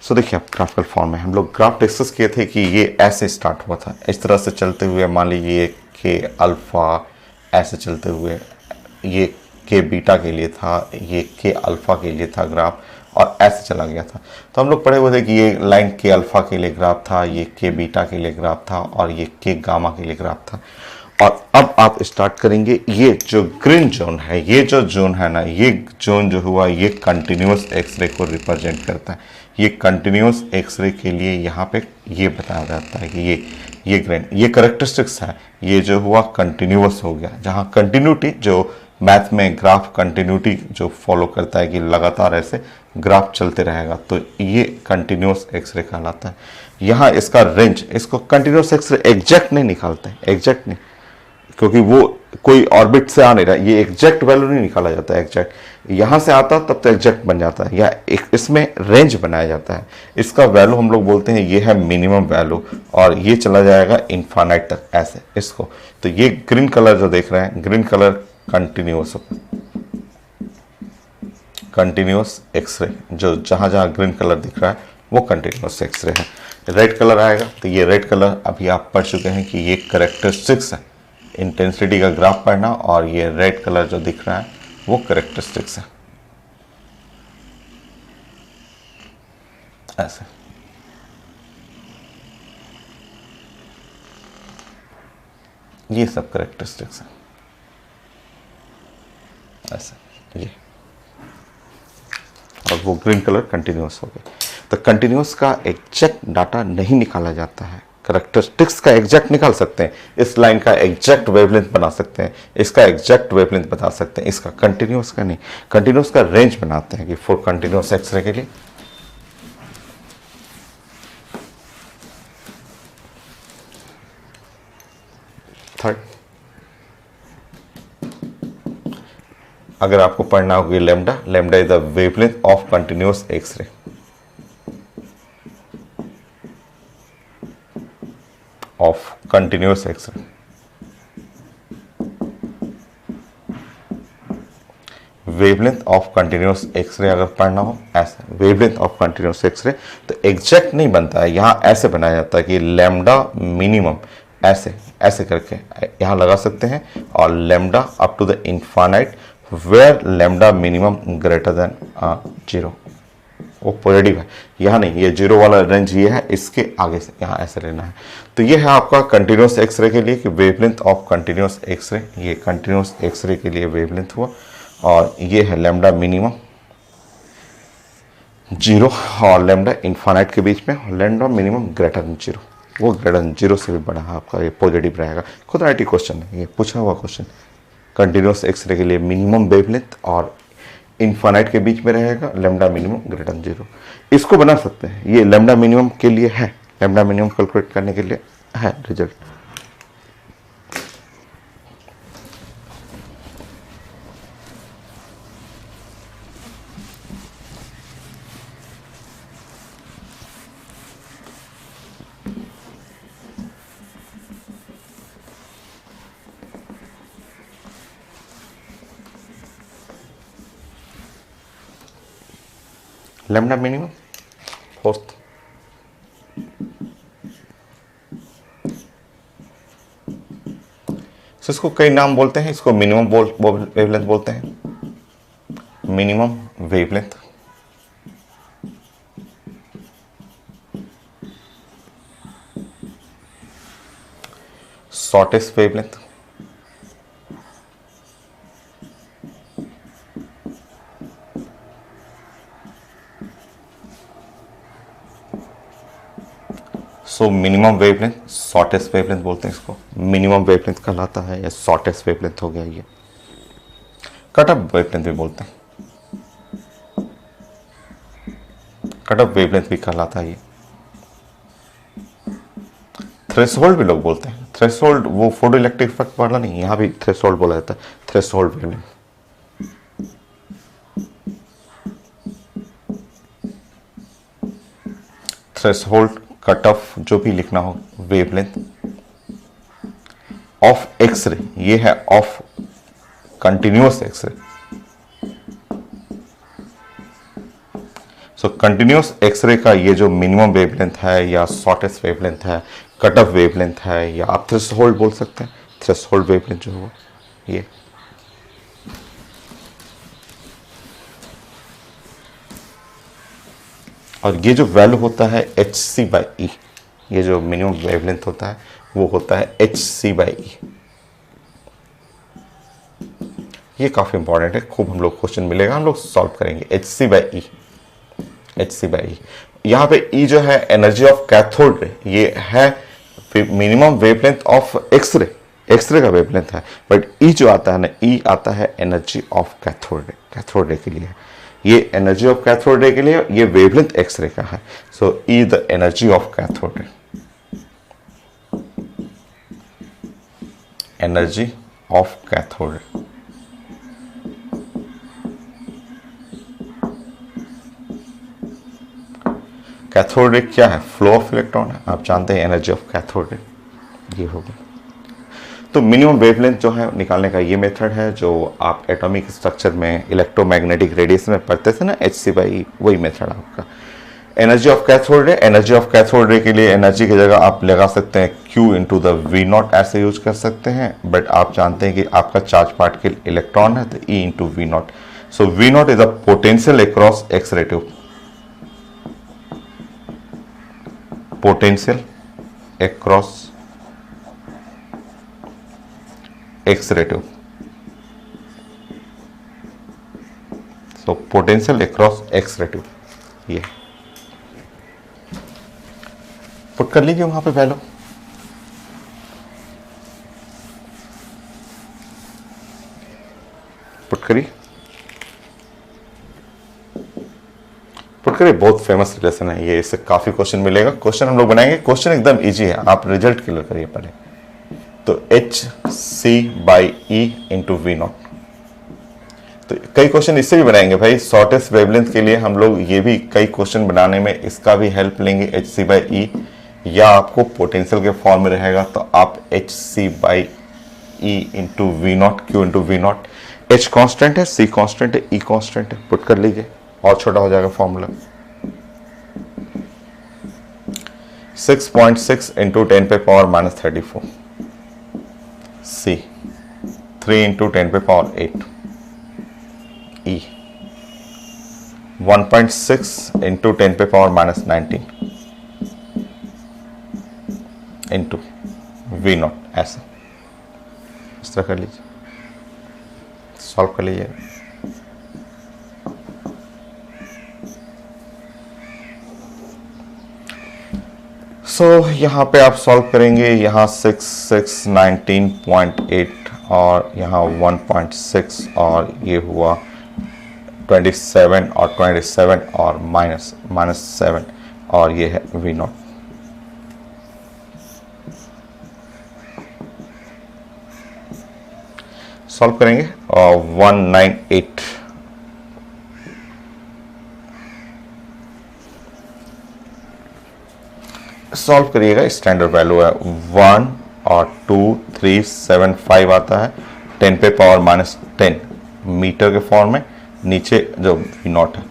सो देखिए आप ग्राफिकल फॉर्म में हम लोग ग्राफ डिस्कस किए थे कि ये ऐसे स्टार्ट हुआ था, इस तरह से चलते हुए मान लीजिए के अल्फ़ा ऐसे चलते हुए, ये के बीटा के लिए था, ये के अल्फ़ा के लिए था ग्राफ, और ऐसे चला गया था। तो हम लोग पढ़े हुए थे कि ये लाइन के अल्फ़ा के लिए ग्राफ था, ये के बीटा के लिए ग्राफ था, और ये के गामा के लिए ग्राफ था। और अब आप स्टार्ट करेंगे, ये जो ग्रीन जोन है, ये जो जोन है ना, ये जोन जो हुआ ये कंटिन्यूस एक्सरे को रिप्रेजेंट करता है। ये कंटिन्यूस एक्सरे के लिए यहाँ पे ये बताया जाता है कि ये ग्रीन, ये करेक्टरिस्टिक्स है, ये जो हुआ कंटिन्यूस हो गया। जहाँ कंटिन्यूटी जो मैथ में ग्राफ कंटिन्यूटी जो फॉलो करता है कि लगातार ऐसे ग्राफ चलते रहेगा, तो ये कंटिन्यूस एक्सरे कहलाता है। यहाँ इसका रेंज, इसको कंटिन्यूस एक्सरे एग्जैक्ट नहीं निकालते हैं, एग्जैक्ट नहीं, क्योंकि वो कोई ऑर्बिट से आ नहीं रहा, ये एग्जैक्ट वैल्यू नहीं निकाला जाता है। एग्जैक्ट यहाँ से आता तब तो एग्जैक्ट बन जाता है, या इसमें रेंज बनाया जाता है। इसका वैल्यू हम लोग बोलते हैं ये है मिनिमम वैल्यू, और ये चला जाएगा इनफाइनाइट तक ऐसे इसको। तो ये ग्रीन कलर जो देख रहे हैं, ग्रीन कलर कंटिन्यूस एक्सरे, जो जहाँ जहाँ ग्रीन कलर दिख रहा है वो कंटिन्यूस एक्सरे है। रेड कलर आएगा तो ये रेड कलर अभी आप पढ़ चुके हैं कि ये करेक्टरिस्टिक्स है, इंटेंसिटी का ग्राफ पढ़ना, और ये रेड कलर जो दिख रहा है वो करेक्टरिस्टिक्स है ऐसे। ये सब करेक्टरिस्टिक्स है ऐसे ये, और वो ग्रीन कलर कंटिन्यूस हो गया। तो कंटिन्यूस का एग्जैक्ट डाटा नहीं निकाला जाता है, करेक्टरिस्टिक्स का एग्जैक्ट निकाल सकते हैं, इस लाइन का एग्जैक्ट वेवलेंथ बना सकते हैं, इसका एग्जैक्ट वेवलेंथ बता सकते हैं, इसका कंटिन्यूस का नहीं। कंटिन्यूस का रेंज बनाते हैं कि फॉर कंटिन्यूस एक्सरे के लिए थर्ड, अगर आपको पढ़ना होगी lambda, lambda is the wavelength of continuous X-ray. Of continuous X-ray, wavelength of continuous X-ray अगर पढ़ना हो ऐसे, वेवलेंथ ऑफ कंटिन्यूस एक्सरे, तो एग्जैक्ट नहीं बनता है, यहाँ ऐसे बनाया जाता है कि लैम्डा मिनिमम ऐसे ऐसे करके यहाँ लगा सकते हैं, और lambda up to the infinite where lambda minimum greater than 0, वो पॉजिटिव है। यहाँ नहीं, ये 0 वाला रेंज ये है, इसके आगे से यहाँ ऐसे लेना है। तो ये है आपका कंटिन्यूस एक्सरे के लिए कि वेवलेंथ ऑफ कंटिन्यूस एक्सरे, ये कंटिन्यूस एक्सरे के लिए वेवलेंथ हुआ, और ये है लैम्डा मिनिमम 0 और लैम्डा इनफाइनाइट के बीच में, लैम्डा मिनिमम ग्रेटर देन 0, वो ग्रेटर देन 0 से भी बड़ा है आपका, ये पॉजिटिव रहेगा। खुद आईटी क्वेश्चन है, ये पूछा हुआ क्वेश्चन। कंटिन्यूस एक्सरे के लिए मिनिमम वेवलेंथ और इनफाइनाइट के बीच में रहेगा, लैम्डा मिनिमम ग्रेटर देन 0। इसको बना सकते हैं, ये लैम्डा मिनिमम के लिए है, लैम्डा मिनिमम कैलकुलेट करने के लिए है रिजल्ट। लैम्डा मिनिमम फोर्थ, इसको कई नाम बोलते हैं, इसको मिनिमम वेवलेंथ बोलते हैं, मिनिमम वेवलेंथ, शॉर्टेस्ट वेवलेंथ, सो मिनिमम वेवलेंथ, शॉर्टेस्ट वेवलेंथ बोलते हैं इसको, मिनिमम वेवलेंथ कहलाता है, या शॉर्टेस्ट वेवलेंथ हो गया ये। कट ऑफ वेवलेंथ भी बोलते हैं, कट ऑफ वेवलेंथ भी कहलाता है ये। थ्रेशोल्ड भी लोग बोलते हैं, थ्रेशोल्ड वो फोटो इलेक्ट्रिक इफेक्ट वाला नहीं, यहाँ भी थ्रेशोल्ड बोला जाता है, threshold wavelength. Threshold, cut off, जो भी लिखना हो, वेवलेंथ ऑफ एक्सरे, ये है of continuous X-ray, so continuous X-ray का ये जो मिनिमम वेवलेंथ है या शॉर्टेस्ट वेवलेंथ है, कट ऑफ वेवलेंथ है, या आप थ्रेशोल्ड बोल सकते हैं, थ्रेशोल्ड वेवलेंथ जो होगा ये। और ये जो वैल्यू होता है hc/e, ये जो मिनिमम वेवलेंथ होता है वो होता है hc/e। ये काफी इंपॉर्टेंट है, खूब हम लोग क्वेश्चन मिलेगा, हम लोग सॉल्व करेंगे। hc/e, hc/e। यहाँ पे E जो है एनर्जी ऑफ कैथोड रे, ये है minimum wavelength of X-ray, X-ray का वेवलेंथ है, बट E जो आता है ना, E आता है energy of cathode ray, cathode ray के लिए। ये एनर्जी ऑफ कैथोड रे के लिए, ये वेवलेंथ एक्सरे का है। सो E the energy of cathode रे, energy of cathode ray. Cathode रे क्या है? फ्लो ऑफ इलेक्ट्रॉन है, आप जानते हैं एनर्जी ऑफ कैथोड रे ये होगा। तो मिनिमम वेवलेंथ जो है निकालने का ये मेथड है जो आप एटॉमिक स्ट्रक्चर में इलेक्ट्रोमैग्नेटिक रेडिएशन में पढ़ते थे ना, hc/e, वही मेथड आपका। एनर्जी ऑफ कैथोड रे, एनर्जी ऑफ कैथोड रे के लिए एनर्जी की जगह आप लगा सकते हैं Q इंटू द V0, ऐसे यूज कर सकते हैं, बट आप जानते हैं कि आपका चार्ज पार्टिकल इलेक्ट्रॉन है तो E into V0। So V0 is a potential across X-ray tube, potential across X-ray tube. So potential across X-ray tube, ये पुट कर लीजिए वहां पे वैल्यू। पुट करिए, पुट करिए। बहुत फेमस रिलेशन है ये, इससे काफी क्वेश्चन मिलेगा। क्वेश्चन हम लोग बनाएंगे, क्वेश्चन एकदम इजी है, आप रिजल्ट क्लियर करिए पहले। तो hc/e इंटू V0। तो कई क्वेश्चन इससे भी बनाएंगे भाई, शॉर्टेस्ट वेवलेंथ के लिए हम लोग ये भी कई क्वेश्चन बनाने में इसका भी हेल्प लेंगे, hc/e, या आपको पोटेंशियल के फॉर्म में रहेगा तो आप hc/e into V0, Q into V0। h constant है, c कांस्टेंट है, e कांस्टेंट है, पुट कर लीजिए और छोटा हो जाएगा formula. 6.6 into 10⁻34, c 3 into 10⁸8, e 1.6 into 10⁻19 into V0, ऐसा इस तरह कर लीजिए, सॉल्व कर लीजिए। सो यहाँ पे आप सॉल्व करेंगे, यहाँ 6, 19.8 और यहाँ 1.6 और ये हुआ 27 और 27 और -7 और ये है V0। सॉल्व करेंगे और 198 सॉल्व करिएगा। स्टैंडर्ड वैल्यू है 1 और 2, 3, 7, 5 आता है 10⁻−10 मीटर के फॉर्म में, नीचे जो V0 है।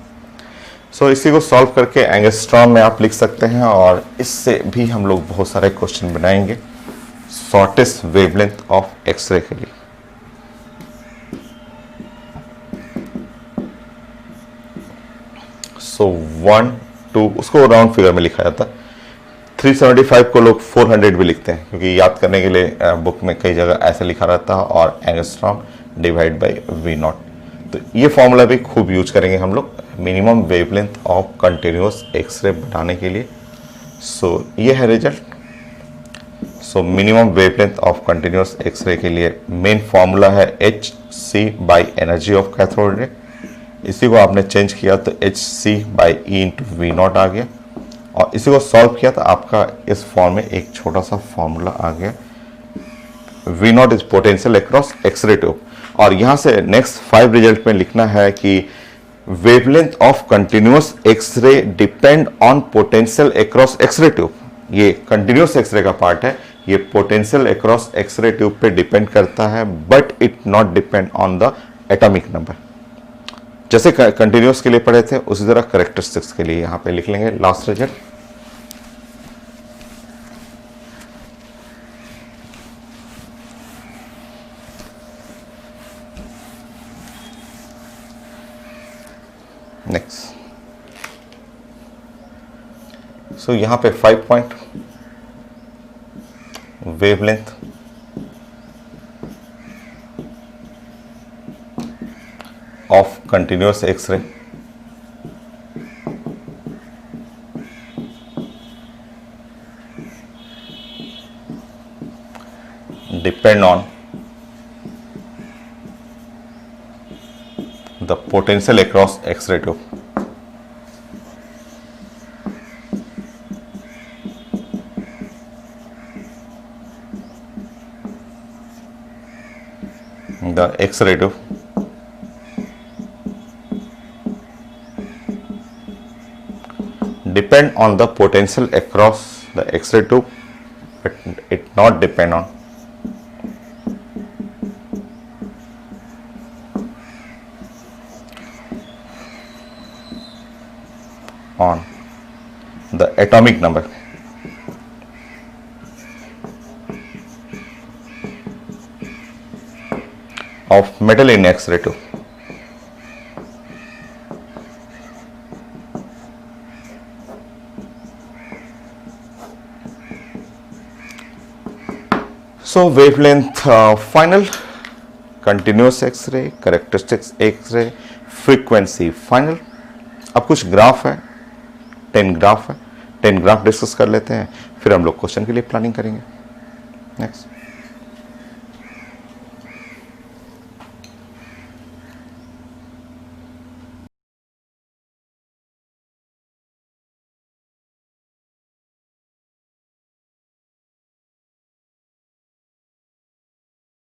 सो इसी को सॉल्व करके एंगस्ट्रॉम में आप लिख सकते हैं और इससे भी हम लोग बहुत सारे क्वेश्चन बनाएंगे शॉर्टेस्ट वेवलेंथ ऑफ एक्सरे के लिए। सो 1, 2 उसको राउंड फिगर में लिखा जाता है। 375 को लोग 400 भी लिखते हैं क्योंकि याद करने के लिए बुक में कई जगह ऐसे लिखा रहता है, और एंगस्ट्रॉम डिवाइड बाय V0। तो ये फॉर्मूला भी खूब यूज करेंगे हम लोग minimum wavelength of continuous X-ray बनाने के लिए। सो ये है result. So minimum wavelength of continuous X-ray के लिए मेन फॉर्मूला है hc/ energy of cathode ray. इसी को आपने चेंज किया तो hc/e इंटू V0 आ गया, और इसी को सॉल्व किया तो आपका इस फॉर्म में एक छोटा सा फॉर्मूला आ गया। V0 is potential across X-ray tube. और यहां से नेक्स्ट 5 रिजल्ट में लिखना है कि wavelength of continuous X-ray depend on potential across X-ray tube. ये कंटिन्यूअस एक्सरे का पार्ट है, ये पोटेंशियल अक्रॉस एक्सरे ट्यूब पे डिपेंड करता है, but it not depend on the atomic number. जैसे कंटिन्यूस के लिए पढ़े थे उसी तरह करेक्टरिस्टिक्स के लिए यहां पे लिख लेंगे लास्ट रिजल्ट। नेक्स्ट, सो यहां पे 5 point wavelength of continuous X-ray depend on the potential across X-ray tube. The X-ray tube depend on the potential across the X-ray tube, but it not depend on the atomic number of metal in X-ray tube. So wavelength final, continuous X-ray, characteristics X-ray, frequency final। अब कुछ graph है, 10 graph है, 10 graph discuss कर लेते हैं, फिर हम लोग क्वेश्चन के लिए प्लानिंग करेंगे। नेक्स्ट।